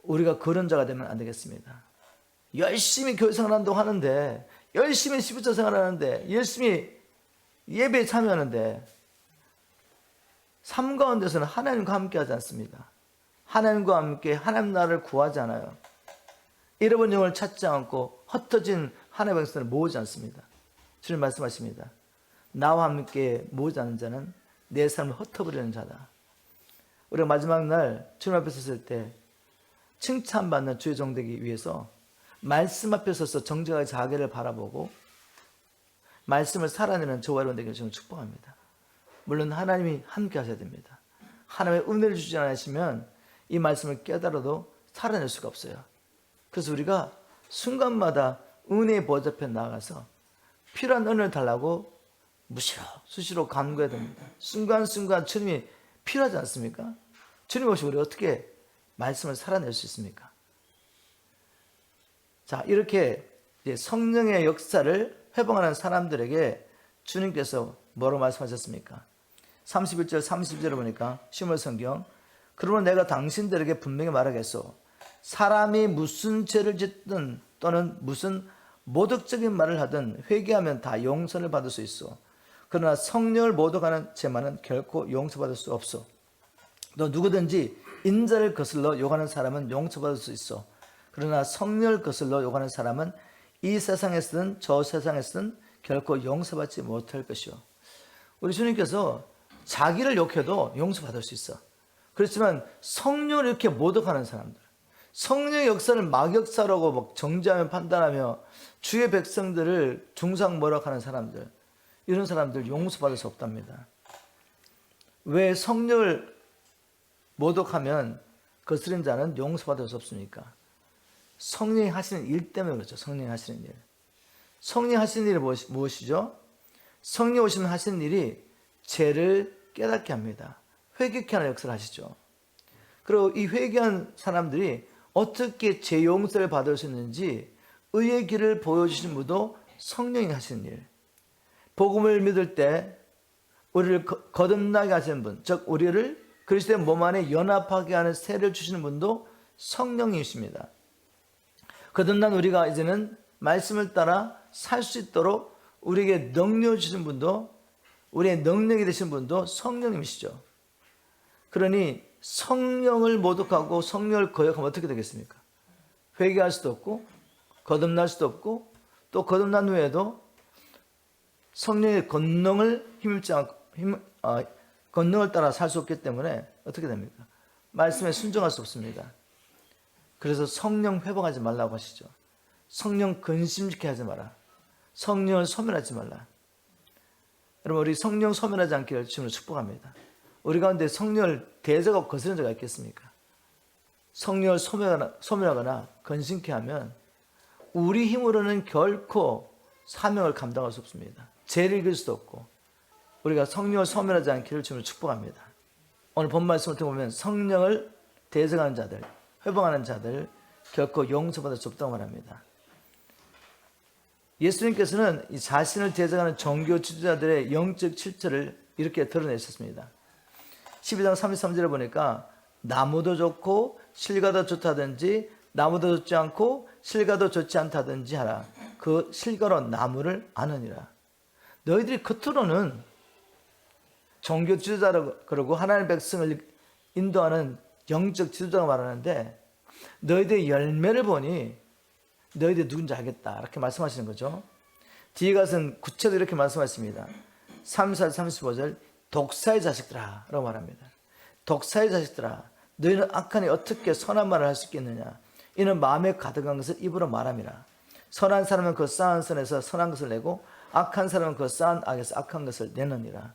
우리가 그런 자가 되면 안 되겠습니다. 열심히 교회 생활한다고 하는데, 열심히 12조 생활하는데, 열심히 예배에 참여하는데 삶 가운데서는 하나님과 함께 하지 않습니다. 하나님과 함께 하나님 나라를 구하지 않아요. 잃어버린 영을 찾지 않고 흩어진 하나님의 백성을 모으지 않습니다. 주님 말씀하십니다. 나와 함께 모으지 않는 자는 내 삶을 흩어버리는 자다. 우리가 마지막 날 주님 앞에 섰을 때 칭찬받는 주의 종 되기 위해서 말씀 앞에 서서 정직하게 자기를 바라보고 말씀을 살아내는 저와 여러분 되기를 주님 축복합니다. 물론 하나님이 함께 하셔야 됩니다. 하나님의 은혜를 주지 않으시면 이 말씀을 깨달아도 살아낼 수가 없어요. 그래서 우리가 순간마다 은혜의 보좌 앞에 나아가서 필요한 은혜를 달라고 무시로 수시로 간구해야 됩니다. 순간순간 주님이 필요하지 않습니까? 주님 없이 우리 어떻게 말씀을 살아낼 수 있습니까? 자, 이렇게 이제 성령의 역사를 회복하는 사람들에게 주님께서 뭐라고 말씀하셨습니까? 31절 32절을 보니까 시므온 성경, 그러므로 내가 당신들에게 분명히 말하겠소. 사람이 무슨 죄를 짓든 또는 무슨 모독적인 말을 하든 회개하면 다 용서를 받을 수 있어. 그러나 성령을 모독하는 죄만은 결코 용서받을 수 없어. 또 누구든지 인자를 거슬러 욕하는 사람은 용서받을 수 있어. 그러나 성령을 거슬러 욕하는 사람은 이 세상에서든 저 세상에서든 결코 용서받지 못할 것이요. 우리 주님께서 자기를 욕해도 용서받을 수 있어. 그렇지만 성령을 이렇게 모독하는 사람들, 성령의 역사를 막역사라고 막 정죄하며 판단하며 주의 백성들을 중상모략하는 사람들, 이런 사람들 용서받을 수 없답니다. 왜 성령을 모독하면 거스린 자는 용서받을 수 없습니까? 성령이 하시는 일 때문에 그렇죠. 성령이 하시는 일. 성령이 하시는 일이 무엇이죠? 성령이 오시면 하시는 일이 죄를 깨닫게 합니다. 회개케 하는 역사를 하시죠. 그리고 이 회개한 사람들이 어떻게 죄 용서를 받을 수 있는지 의의 길을 보여주신 분도 성령이 하시는 일. 복음을 믿을 때 우리를 거듭나게 하시는 분, 즉 우리를 그리스도의 몸 안에 연합하게 하는 세를 주시는 분도 성령이십니다. 거듭난 우리가 이제는 말씀을 따라 살 수 있도록 우리에게 능력을 주신 분도, 우리의 능력이 되신 분도 성령님이시죠. 그러니 성령을 모독하고 성령을 거역하면 어떻게 되겠습니까? 회개할 수도 없고 거듭날 수도 없고 또 거듭난 후에도 성령의 권능을 힘입지 않고 권능을 따라 살 수 없기 때문에 어떻게 됩니까? 말씀에 순종할 수 없습니다. 그래서 성령 회복하지 말라고 하시죠. 성령 근심케 하지 마라. 성령을 소멸하지 말라. 여러분, 우리 성령 소멸하지 않기를 주님으로 축복합니다. 우리 가운데 성령을 대적하고 거스른 자가 있겠습니까? 성령을 소멸하거나 근심케 하면 우리 힘으로는 결코 사명을 감당할 수 없습니다. 죄를 이길 수도 없고, 우리가 성령을 소멸하지 않기를 주님으로 축복합니다. 오늘 본 말씀을 보면 성령을 대적하는 자들, 회복하는 자들 결코 용서받을 수 없다고 말합니다. 예수님께서는 이 자신을 대적하는 종교 지도자들의 영적 실체를 이렇게 드러내셨습니다. 12장 33절에 보니까 나무도 좋고 실과도 좋다든지 나무도 좋지 않고 실과도 좋지 않다든지 하라. 그 실과로 나무를 아느니라. 너희들이 겉으로는 종교 지도자라고 그러고 하나님의 백성을 인도하는 영적 지도자가 말하는데 너희들의 열매를 보니 너희들이 누군지 알겠다, 이렇게 말씀하시는 거죠. 뒤에 가서는 구체적으로 이렇게 말씀하십니다. 34절 35절 독사의 자식들아 라고 말합니다. 독사의 자식들아 너희는 악하니 어떻게 선한 말을 할 수 있겠느냐. 이는 마음에 가득한 것을 입으로 말함이라. 선한 사람은 그 쌓은 선에서 선한 것을 내고 악한 사람은 그 쌓은 악에서 악한 것을 내느니라.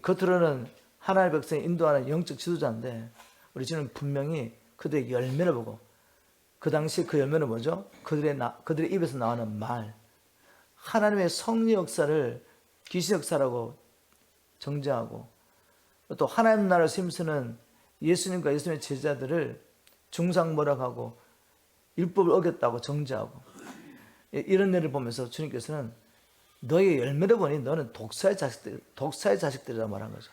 겉으로는 하나님의 백성이 인도하는 영적 지도자인데 우리 지금 분명히 그들의 열매를 보고 그 당시 그 열매는 뭐죠? 그들의 입에서 나오는 말. 하나님의 성리 역사를 귀신 역사라고 정죄하고 또 하나님 나라를 힘쓰는 예수님과 예수님의 제자들을 중상모략하고 율법을 어겼다고 정죄하고 이런 일을 보면서 주님께서는 너의 열매를 보니 너는 독사의 자식들이라고 말한 거죠.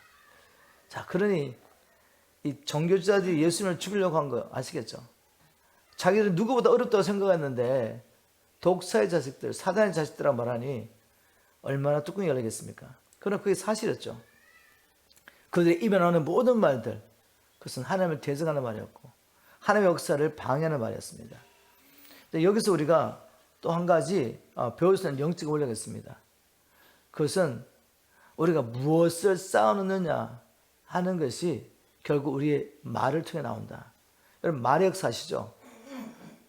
자, 그러니 이 종교주자들이 예수님을 죽이려고 한 거 아시겠죠? 자기들은 누구보다 어렵다고 생각했는데 독사의 자식들, 사단의 자식들이라고 말하니 얼마나 뚜껑이 열리겠습니까? 그러나 그게 사실이었죠. 그들의 입에 나오는 모든 말들, 그것은 하나님을 대적하는 말이었고 하나님의 역사를 방해하는 말이었습니다. 여기서 우리가 또 한 가지 배울 수 있는 영적 원리가 있습니다. 그것은 우리가 무엇을 쌓아놓느냐 하는 것이 결국 우리의 말을 통해 나온다. 여러분 말의 역사 아시죠?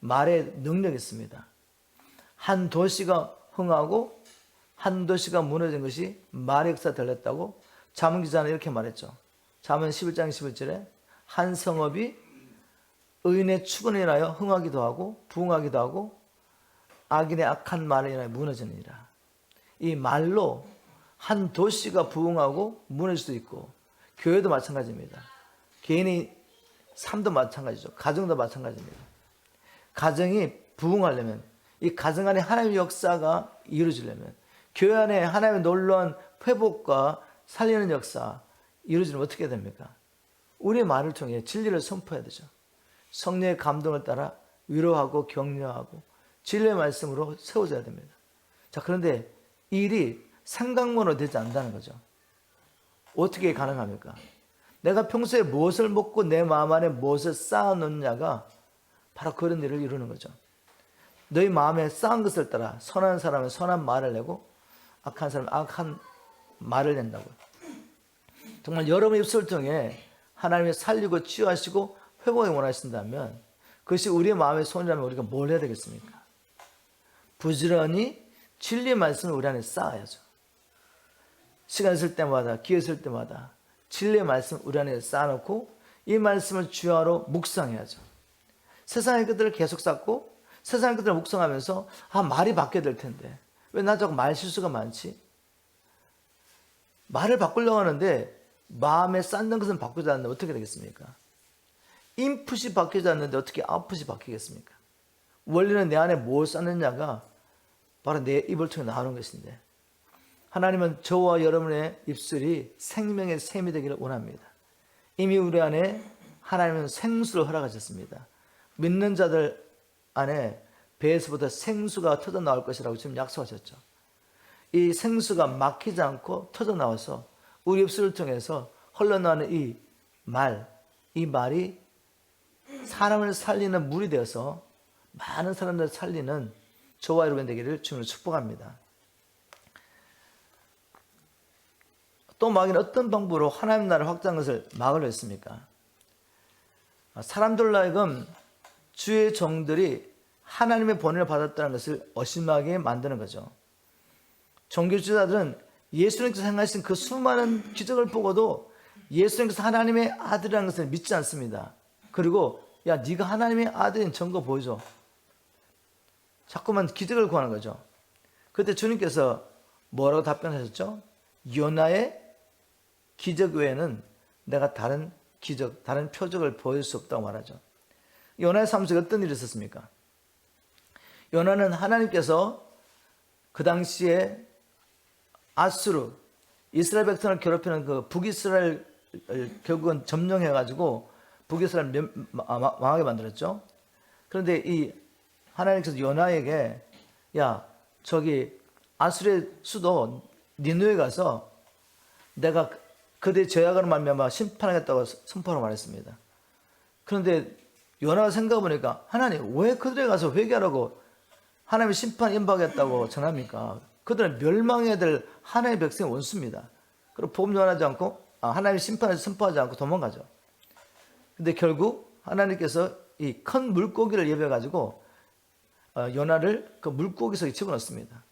말의 능력이 있습니다. 한 도시가 흥하고 한 도시가 무너진 것이 말의 역사가 들렸다고 잠언 기자는 이렇게 말했죠. 잠언 11장 11절에 한 성읍이 의인의 축원에 인하여 흥하기도 하고 부흥하기도 하고 악인의 악한 말에 인하여 무너지느니라. 이 말로 한 도시가 부흥하고 무너질 수도 있고 교회도 마찬가지입니다. 개인의 삶도 마찬가지죠. 가정도 마찬가지입니다. 가정이 부흥하려면 이 가정 안에 하나님의 역사가 이루어지려면 교회 안에 하나님의 놀라운 회복과 살리는 역사 이루어지면 어떻게 됩니까? 우리의 말을 통해 진리를 선포해야 되죠. 성령의 감동을 따라 위로하고 격려하고 진리의 말씀으로 세워져야 됩니다. 자, 그런데 이 일이 생각만으로 되지 않는다는 거죠. 어떻게 가능합니까? 내가 평소에 무엇을 먹고 내 마음 안에 무엇을 쌓아놓느냐가 바로 그런 일을 이루는 거죠. 너희 마음에 쌓은 것을 따라 선한 사람은 선한 말을 내고 악한 사람은 악한 말을 낸다고요. 정말 여러분의 입술을 통해 하나님이 살리고 치유하시고 회복을 원하신다면 그것이 우리의 마음의 소원이라면 우리가 뭘 해야 되겠습니까? 부지런히 진리의 말씀을 우리 안에 쌓아야죠. 시간 있을 때마다 기회 있을 때마다 진리의 말씀 우리 안에 쌓아놓고 이 말씀을 주야로 묵상해야죠. 세상의 것들을 계속 쌓고 세상의 것들을 묵상하면서 말이 바뀌어야 될 텐데 왜 나 자꾸 말 실수가 많지? 말을 바꾸려고 하는데 마음에 쌓는 것은 바꾸지 않는데 어떻게 되겠습니까? 인풋이 바뀌지 않는데 어떻게 아웃풋이 바뀌겠습니까? 원리는 내 안에 뭘 쌓느냐가 바로 내 입을 통해 나오는 것인데 하나님은 저와 여러분의 입술이 생명의 샘이 되기를 원합니다. 이미 우리 안에 하나님은 생수를 허락하셨습니다. 믿는 자들 안에 배에서부터 생수가 터져 나올 것이라고 지금 약속하셨죠. 이 생수가 막히지 않고 터져 나와서 우리 입술을 통해서 흘러나오는 이 말이 사람을 살리는 물이 되어서 많은 사람들을 살리는 저와 여러분 되기를 주님으로 축복합니다. 또 마귀는 어떤 방법으로 하나님 나라를 확장한 것을 막으려 했습니까? 사람들로 하여금 주의 종들이 하나님의 번뇌를 받았다는 것을 의심하게 만드는 거죠. 종교주의자들은 예수님께서 행하신 그 수많은 기적을 보고도 예수님께서 하나님의 아들이라는 것을 믿지 않습니다. 그리고 야 네가 하나님의 아들인 증거 보여줘. 자꾸만 기적을 구하는 거죠. 그때 주님께서 뭐라고 답변하셨죠? 요나의 기적 외에는 내가 다른 기적, 다른 표적을 보일 수 없다고 말하죠. 요나의 삶 속에 어떤 일이 있었습니까? 요나는 하나님께서 그 당시에 아수르, 이스라엘 백성을 괴롭히는 그 북이스라엘 결국은 점령해가지고 북이스라엘 망하게 만들었죠. 그런데 이 하나님께서 요나에게 야 저기 아수르의 수도 니느웨 가서 내가 그들의 죄악으로 말미암아 심판하겠다고 선포를 말했습니다. 그런데 요나가 생각해보니까 하나님 왜 그들에 가서 회개하라고 하나님의 심판 임박했다고 전합니까? 그들은 멸망해야 될 하나님의 백성의 원수입니다. 그리고 복음 전하지 않고 하나님의 심판을 선포하지 않고 도망가죠. 근데 결국 하나님께서 이 큰 물고기를 예배해가지고 요나를 그 물고기 속에 집어넣습니다.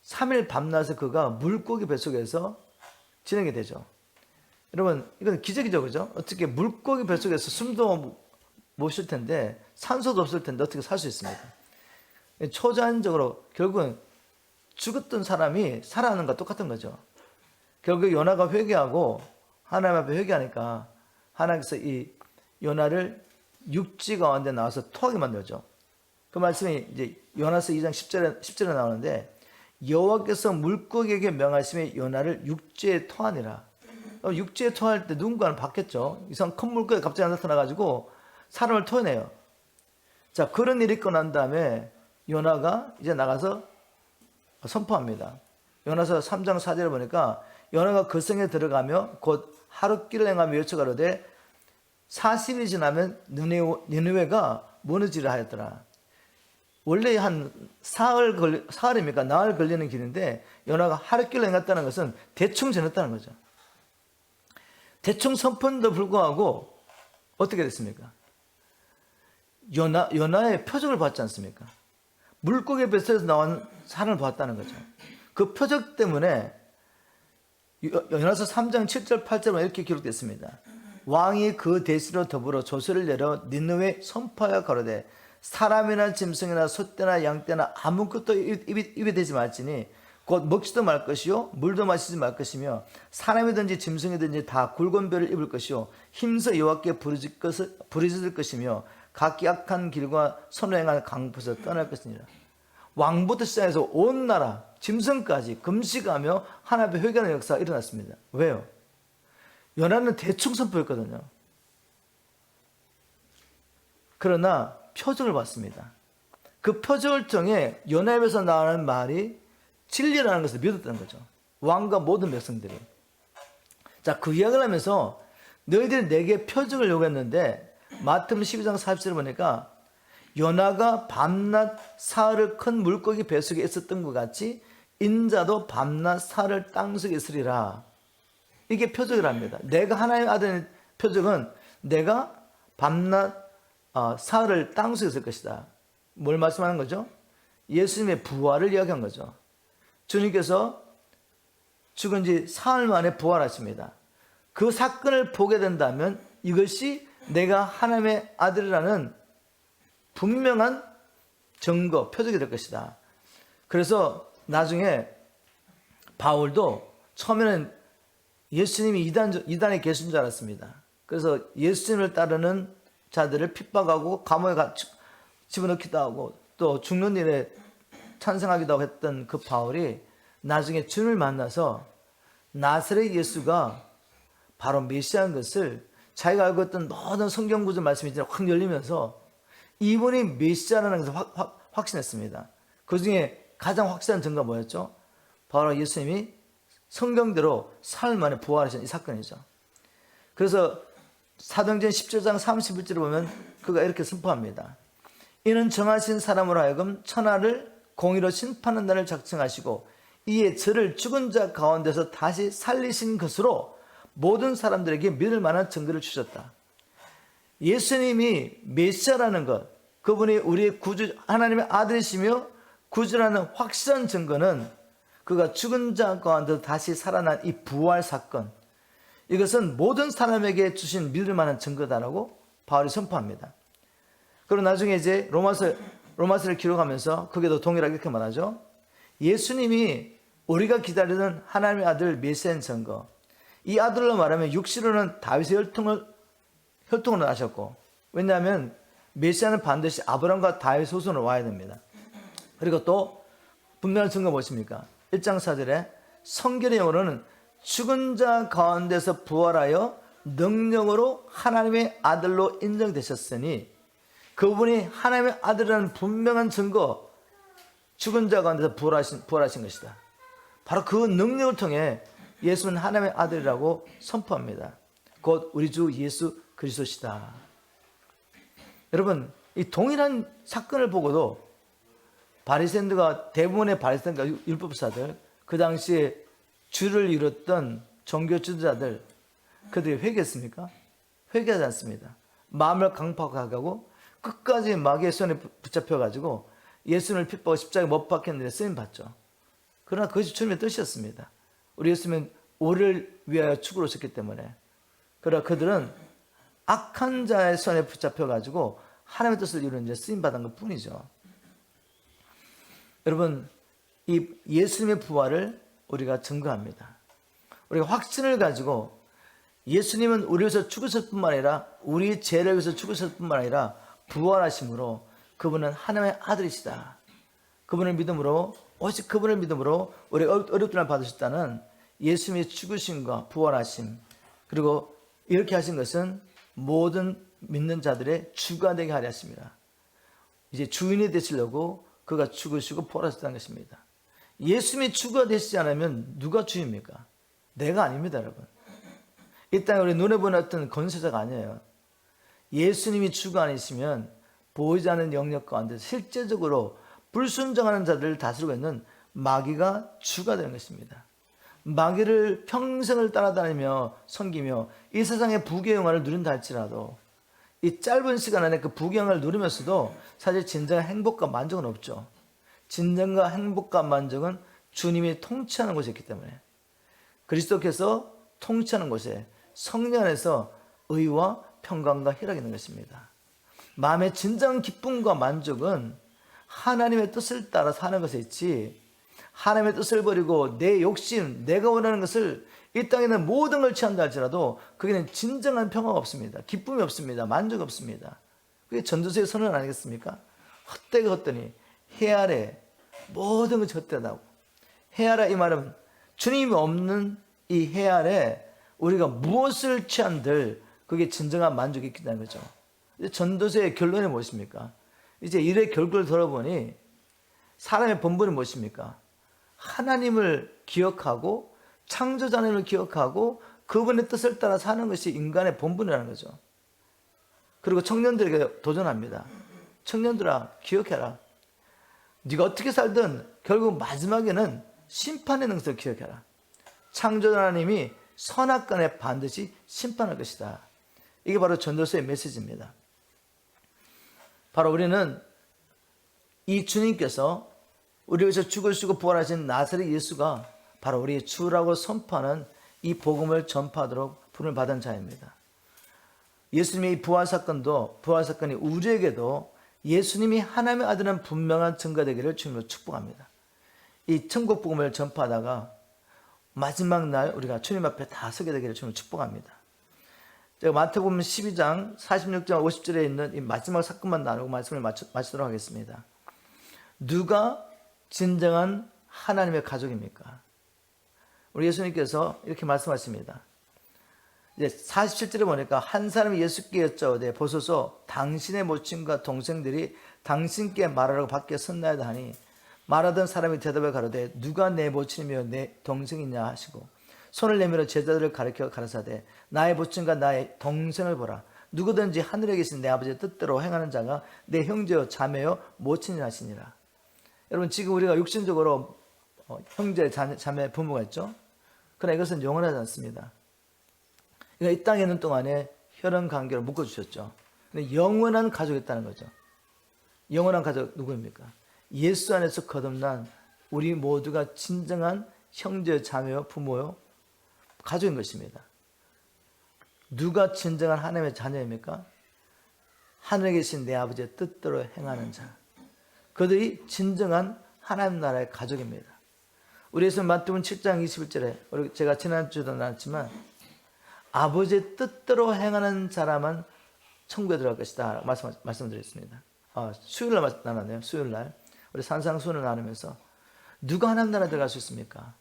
3일 밤낮에 그가 물고기 뱃속에서 지내게 되죠. 여러분, 이건 기적이죠, 그죠? 어떻게 물고기 뱃속에서 숨도 못 쉴 텐데, 산소도 없을 텐데 어떻게 살 수 있습니까? 초자연적으로 결국은 죽었던 사람이 살아나는 것과 똑같은 거죠. 결국 요나가 회개하고 하나님 앞에 회개하니까 하나님께서 이 요나를 육지 가운데 나와서 토하게 만들죠. 그 말씀이 이제 요나서 2장 10절에 나오는데, 여호와께서 물고기에게 명하심에 요나를 육지에 토하니라. 육지에 토할 때 누군가는 봤겠죠. 이상 큰 물고기가 갑자기 나타나가지고 사람을 토해내요. 자, 그런 일이 있고 난 다음에 요나가 이제 나가서 선포합니다. 요나서 3장 4절에 보니까 요나가 그 성에 들어가며 곧 하룻길을 행하며 외쳐가로되 40이 지나면 니느웨가 무너지려 하였더라. 원래 한 사흘입니까? 나흘 걸리는 길인데 요나가 하룻길을 행했다는 것은 대충 지났다는 거죠. 대충 선포인데도 불구하고 어떻게 됐습니까? 요나의 표적을 봤지 않습니까? 물고기 뱃속에서 나온 사람을 봤다는 거죠. 그 표적 때문에 요나서 3장 7절 8절에 이렇게 기록됐습니다. 왕이 그 대시로 더불어 조서를 내려 니느웨 선포하여 가로되 사람이나 짐승이나 소떼나 양떼나 아무것도 입에 대지 말지니 곧 먹지도 말 것이요 물도 마시지 말 것이며 사람이든지 짐승이든지 다 굵은 뼈를 입을 것이요 힘써 여호와께 부르짖을 것이며 각기 악한 길과 선행한 강포에서 떠날 것이니라. 왕부터 시작해서 온 나라 짐승까지 금식하며 하나님 앞에 회개하는 역사가 일어났습니다. 왜요? 요나는 대충 선포했거든요. 그러나 표적을 봤습니다. 그 표적을 통해 요나 입에서 나오는 말이 진리라는 것을 믿었다는 거죠. 왕과 모든 백성들이. 자, 그 이야기를 하면서 너희들이 내게 표적을 요구했는데 마태복음 12장 40절을 보니까 요나가 밤낮 사흘을 큰 물고기 뱃속에 있었던 것 같이 인자도 밤낮 사흘을 땅속에 있으리라. 이게 표적이랍니다. 내가 하나님의 아들의 표적은 내가 밤낮 사흘을 땅속에 있을 것이다. 뭘 말씀하는 거죠? 예수님의 부활을 이야기한 거죠. 주님께서 죽은 지 사흘 만에 부활하십니다. 그 사건을 보게 된다면 이것이 내가 하나님의 아들이라는 분명한 증거, 표적이 될 것이다. 그래서 나중에 바울도 처음에는 예수님이 이단에 계신 줄 알았습니다. 그래서 예수님을 따르는 자들을 핍박하고 감옥에 집어넣기도 하고 또 죽는 일에 찬성하기도 하고 했던 그 바울이 나중에 주님을 만나서 나사렛 예수가 바로 메시아인 것을 자기가 알고 있던 모든 성경 구절 말씀이 확 열리면서 이분이 메시아라는 것을 확신했습니다. 그 중에 가장 확실한 증거가 뭐였죠? 바로 예수님이 성경대로 사흘 만에 부활하신 이 사건이죠. 그래서 사도행전 17장 31절을 보면 그가 이렇게 선포합니다. 이는 정하신 사람으로 하여금 천하를 공의로 심판하는 날을 작정하시고 이에 저를 죽은 자 가운데서 다시 살리신 것으로 모든 사람들에게 믿을 만한 증거를 주셨다. 예수님이 메시아라는 것, 그분이 우리의 구주, 하나님의 아들이시며 구주라는 확실한 증거는 그가 죽은 자 가운데서 다시 살아난 이 부활 사건, 이것은 모든 사람에게 주신 믿을 만한 증거다라고 바울이 선포합니다. 그리고 나중에 이제 로마서를 기록하면서 거기에도 동일하게 이렇게 말하죠. 예수님이 우리가 기다리던 하나님의 아들 메시아인 증거, 이 아들로 말하면 육시로는 다윗의 혈통으로 나셨고, 왜냐하면 메시아는 반드시 아브라함과 다윗 후손으로 와야 됩니다. 그리고 또 분명한 증거 무엇입니까? 1장 4절에 성결의 영으로는 죽은 자 가운데서 부활하여 능력으로 하나님의 아들로 인정되셨으니 그분이 하나님의 아들이라는 분명한 증거, 죽은 자 가운데서 부활하신 것이다. 바로 그 능력을 통해 예수는 하나님의 아들이라고 선포합니다. 곧 우리 주 예수 그리스도시다. 여러분, 이 동일한 사건을 보고도 바리새인들과 대부분의 바리새인과 율법사들, 그 당시에 주를 이뤘던 종교 지도자들, 그들이 회개했습니까? 회개하지 않습니다. 마음을 강팍하고 끝까지 마귀의 손에 붙잡혀가지고 예수님을 핍박하고 십자가에 못 박혔는데 쓰임 받죠. 그러나 그것이 주님의 뜻이었습니다. 우리 예수님은 우리를 위하여 죽으러 오셨기 때문에. 그러나 그들은 악한 자의 손에 붙잡혀가지고 하나님의 뜻을 이루는 데 쓰임받은 것 뿐이죠. 여러분, 이 예수님의 부활을 우리가 증거합니다. 우리가 확신을 가지고 예수님은 우리 위해서 죽으셨을 뿐만 아니라 우리 죄를 위해서 죽으셨을 뿐만 아니라 부활하심으로 그분은 하나님의 아들이시다. 그분을 믿음으로, 오직 그분을 믿음으로 우리 어렵던 날 받으셨다는 예수님의 죽으심과 부활하심, 그리고 이렇게 하신 것은 모든 믿는 자들의 주가 되게 하려 하십니다. 이제 주인이 되시려고 그가 죽으시고 부활하셨다는 것입니다. 예수님이 주가 되시지 않으면 누가 주입니까? 내가 아닙니다, 여러분. 이 땅에 우리 눈에 보는 어떤 권세자가 아니에요. 예수님이 주가 아니시면 보이지 않는 영역 가운데 실제적으로 불순종하는 자들을 다스리고 있는 마귀가 주가 되는 것입니다. 마귀를 평생을 따라다니며 섬기며 이 세상의 부귀 영화를 누린다 할지라도 이 짧은 시간 안에 그 부귀 영화를 누리면서도 사실 진정한 행복과 만족은 없죠. 진정과 행복과 만족은 주님이 통치하는 곳이 있기 때문에, 그리스도께서 통치하는 곳에 성령 안에서 의와 평강과 희락이 있는 것입니다. 마음의 진정한 기쁨과 만족은 하나님의 뜻을 따라 사는 것에 있지, 하나님의 뜻을 버리고 내 욕심, 내가 원하는 것을 이 땅에 있는 모든 걸 취한다 할지라도 거기는 진정한 평화가 없습니다. 기쁨이 없습니다. 만족이 없습니다. 그게 전도서의 선언 아니겠습니까? 헛되게 헛되니 해 아래 모든 것이 헛되다고. 해 아래, 이 말은 주님이 없는 이 해 아래 우리가 무엇을 취한들 그게 진정한 만족이 있다는 거죠. 전도서의 결론이 무엇입니까? 이제 일의 결과를 들어보니 사람의 본분이 무엇입니까? 하나님을 기억하고 창조자님을 기억하고 그분의 뜻을 따라 사는 것이 인간의 본분이라는 거죠. 그리고 청년들에게 도전합니다. 청년들아, 기억해라. 네가 어떻게 살든 결국 마지막에는 심판의 능력을 기억해라. 창조자 하나님이 선악간에 반드시 심판할 것이다. 이게 바로 전도서의 메시지입니다. 바로 우리는 이 주님께서 우리 위해서 죽으시고 부활하신 나사렛 예수가 바로 우리의 주라고 선포하는 이 복음을 전파하도록 부름을 받은 자입니다. 예수님의 부활 사건이 우리에게도 예수님이 하나님의 아들은 분명한 증거 되기를 주님으로 축복합니다. 이 천국 복음을 전파하다가 마지막 날 우리가 주님 앞에 다 서게 되기를 주님으로 축복합니다. 제가 마태복음 12장 46장 50절에 있는 이 마지막 사건만 나누고 말씀을 마치도록 하겠습니다. 누가 진정한 하나님의 가족입니까? 우리 예수님께서 이렇게 말씀하십니다. 이제 47절에 보니까 한 사람이 예수께 여짜오되 보소서 당신의 모친과 동생들이 당신께 말하라고 밖에 섰나이다 하니 말하던 사람이 대답해 가로되 누가 내 모친이며 내 동생이냐 하시고 손을 내밀어 제자들을 가리켜 가라사대 나의 모친과 나의 동생을 보라. 누구든지 하늘에 계신 내 아버지의 뜻대로 행하는 자가 내 형제요 자매요 모친이라 하시니라. 여러분, 지금 우리가 육신적으로 형제, 자매, 부모가 있죠. 그러나 이것은 영원하지 않습니다. 그러니까 이 땅에 있는 동안에 혈연 관계로 묶어주셨죠. 근데 영원한 가족이 있다는 거죠. 영원한 가족 누구입니까? 예수 안에서 거듭난 우리 모두가 진정한 형제, 자매요, 부모요, 가족인 것입니다. 누가 진정한 하나님의 자녀입니까? 하늘에 계신 내 아버지의 뜻대로 행하는 자. 그들이 진정한 하나님 나라의 가족입니다. 우리 예수는 마태복음 7장 21절에 제가 지난주도 나눴지만 아버지의 뜻대로 행하는 사람은 천국에 들어갈 것이다 말씀드렸습니다. 수요일날 나눴네요. 수요일날 우리 산상수훈을 나누면서 누가 하나님 나라에 들어갈 수 있습니까?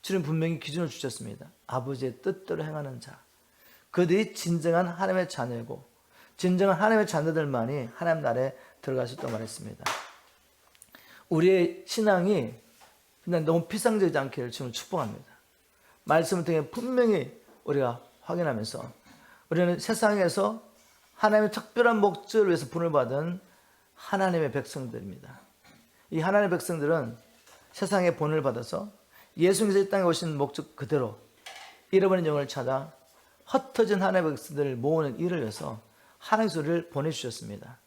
주님 분명히 기준을 주셨습니다. 아버지의 뜻대로 행하는 자. 그들이 진정한 하나님의 자녀이고 진정한 하나님의 자녀들만이 하나님 나라에 들어갈 수 있다고 말했습니다. 우리의 신앙이 그냥 너무 피상적이지 않기를 주님을 축복합니다. 말씀을 통해 분명히 우리가 확인하면서 우리는 세상에서 하나님의 특별한 목적을 위해서 분을 받은 하나님의 백성들입니다. 이 하나님의 백성들은 세상의 본을 받아서 예수님께서 이 땅에 오신 목적 그대로 잃어버린 영혼을 찾아 흩어진 하나님의 백성들을 모으는 일을 위해서 하나님의 우리를 보내주셨습니다.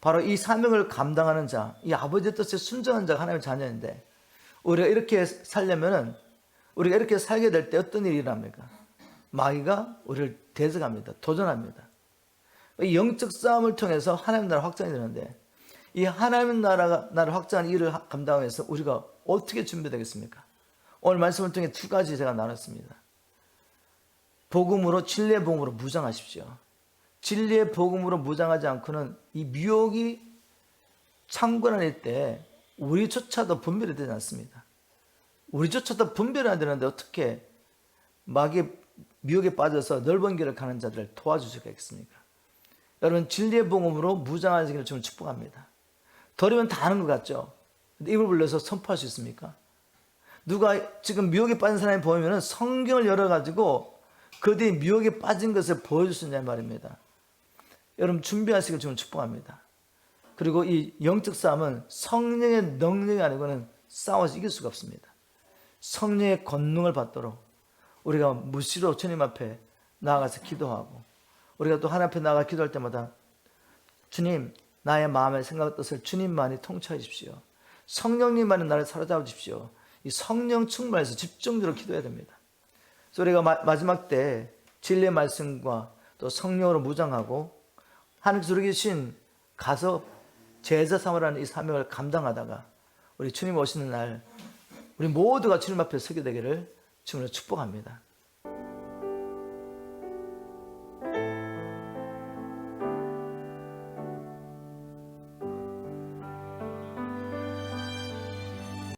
바로 이 사명을 감당하는 자, 이 아버지의 뜻에 순종한 자가 하나님의 자녀인데, 우리가 이렇게 살려면은, 우리가 이렇게 살게 될 때 어떤 일이 일어납니까? 마귀가 우리를 대적합니다. 도전합니다. 이 영적 싸움을 통해서 하나님 나라 확장이 되는데, 이 하나님 나라 확장하는 일을 감당하기 위해서 우리가 어떻게 준비되겠습니까? 오늘 말씀을 통해 두 가지 제가 나눴습니다. 복음으로, 진리의 복음으로 무장하십시오. 진리의 복음으로 무장하지 않고는 이 미혹이 창궐할 때 우리조차도 분별이 되지 않습니다. 우리조차도 분별이 안 되는데 어떻게 마귀의 미혹에 빠져서 넓은 길을 가는 자들을 도와줄 수가 있겠습니까? 여러분, 진리의 복음으로 무장하시기를 좀 축복합니다. 더리면 다 아는 것 같죠? 근데 입을 불려서 선포할 수 있습니까? 누가 지금 미혹에 빠진 사람이 보이면 성경을 열어가지고 그들이 미혹에 빠진 것을 보여줄 수 있냐는 말입니다. 여러분, 준비하시길 좀 축복합니다. 그리고 이 영적 싸움은 성령의 능력이 아니고는 싸워서 이길 수가 없습니다. 성령의 권능을 받도록 우리가 무시로 주님 앞에 나아가서 기도하고, 우리가 또 하나님 앞에 나아가 기도할 때마다 주님, 나의 마음의 생각 뜻을 주님만이 통치해 주십시오. 성령님만이 나를 사로잡아 주십시오. 이 성령 충만해서 집중적으로 기도해야 됩니다. 그래서 우리가 마지막 때 진리의 말씀과 또 성령으로 무장하고 하나님께서 우리에게 주신 가서 제자 삼으라는 이 사명을 감당하다가 우리 주님 오시는 날 우리 모두가 주님 앞에 서게 되기를 주님으로 축복합니다.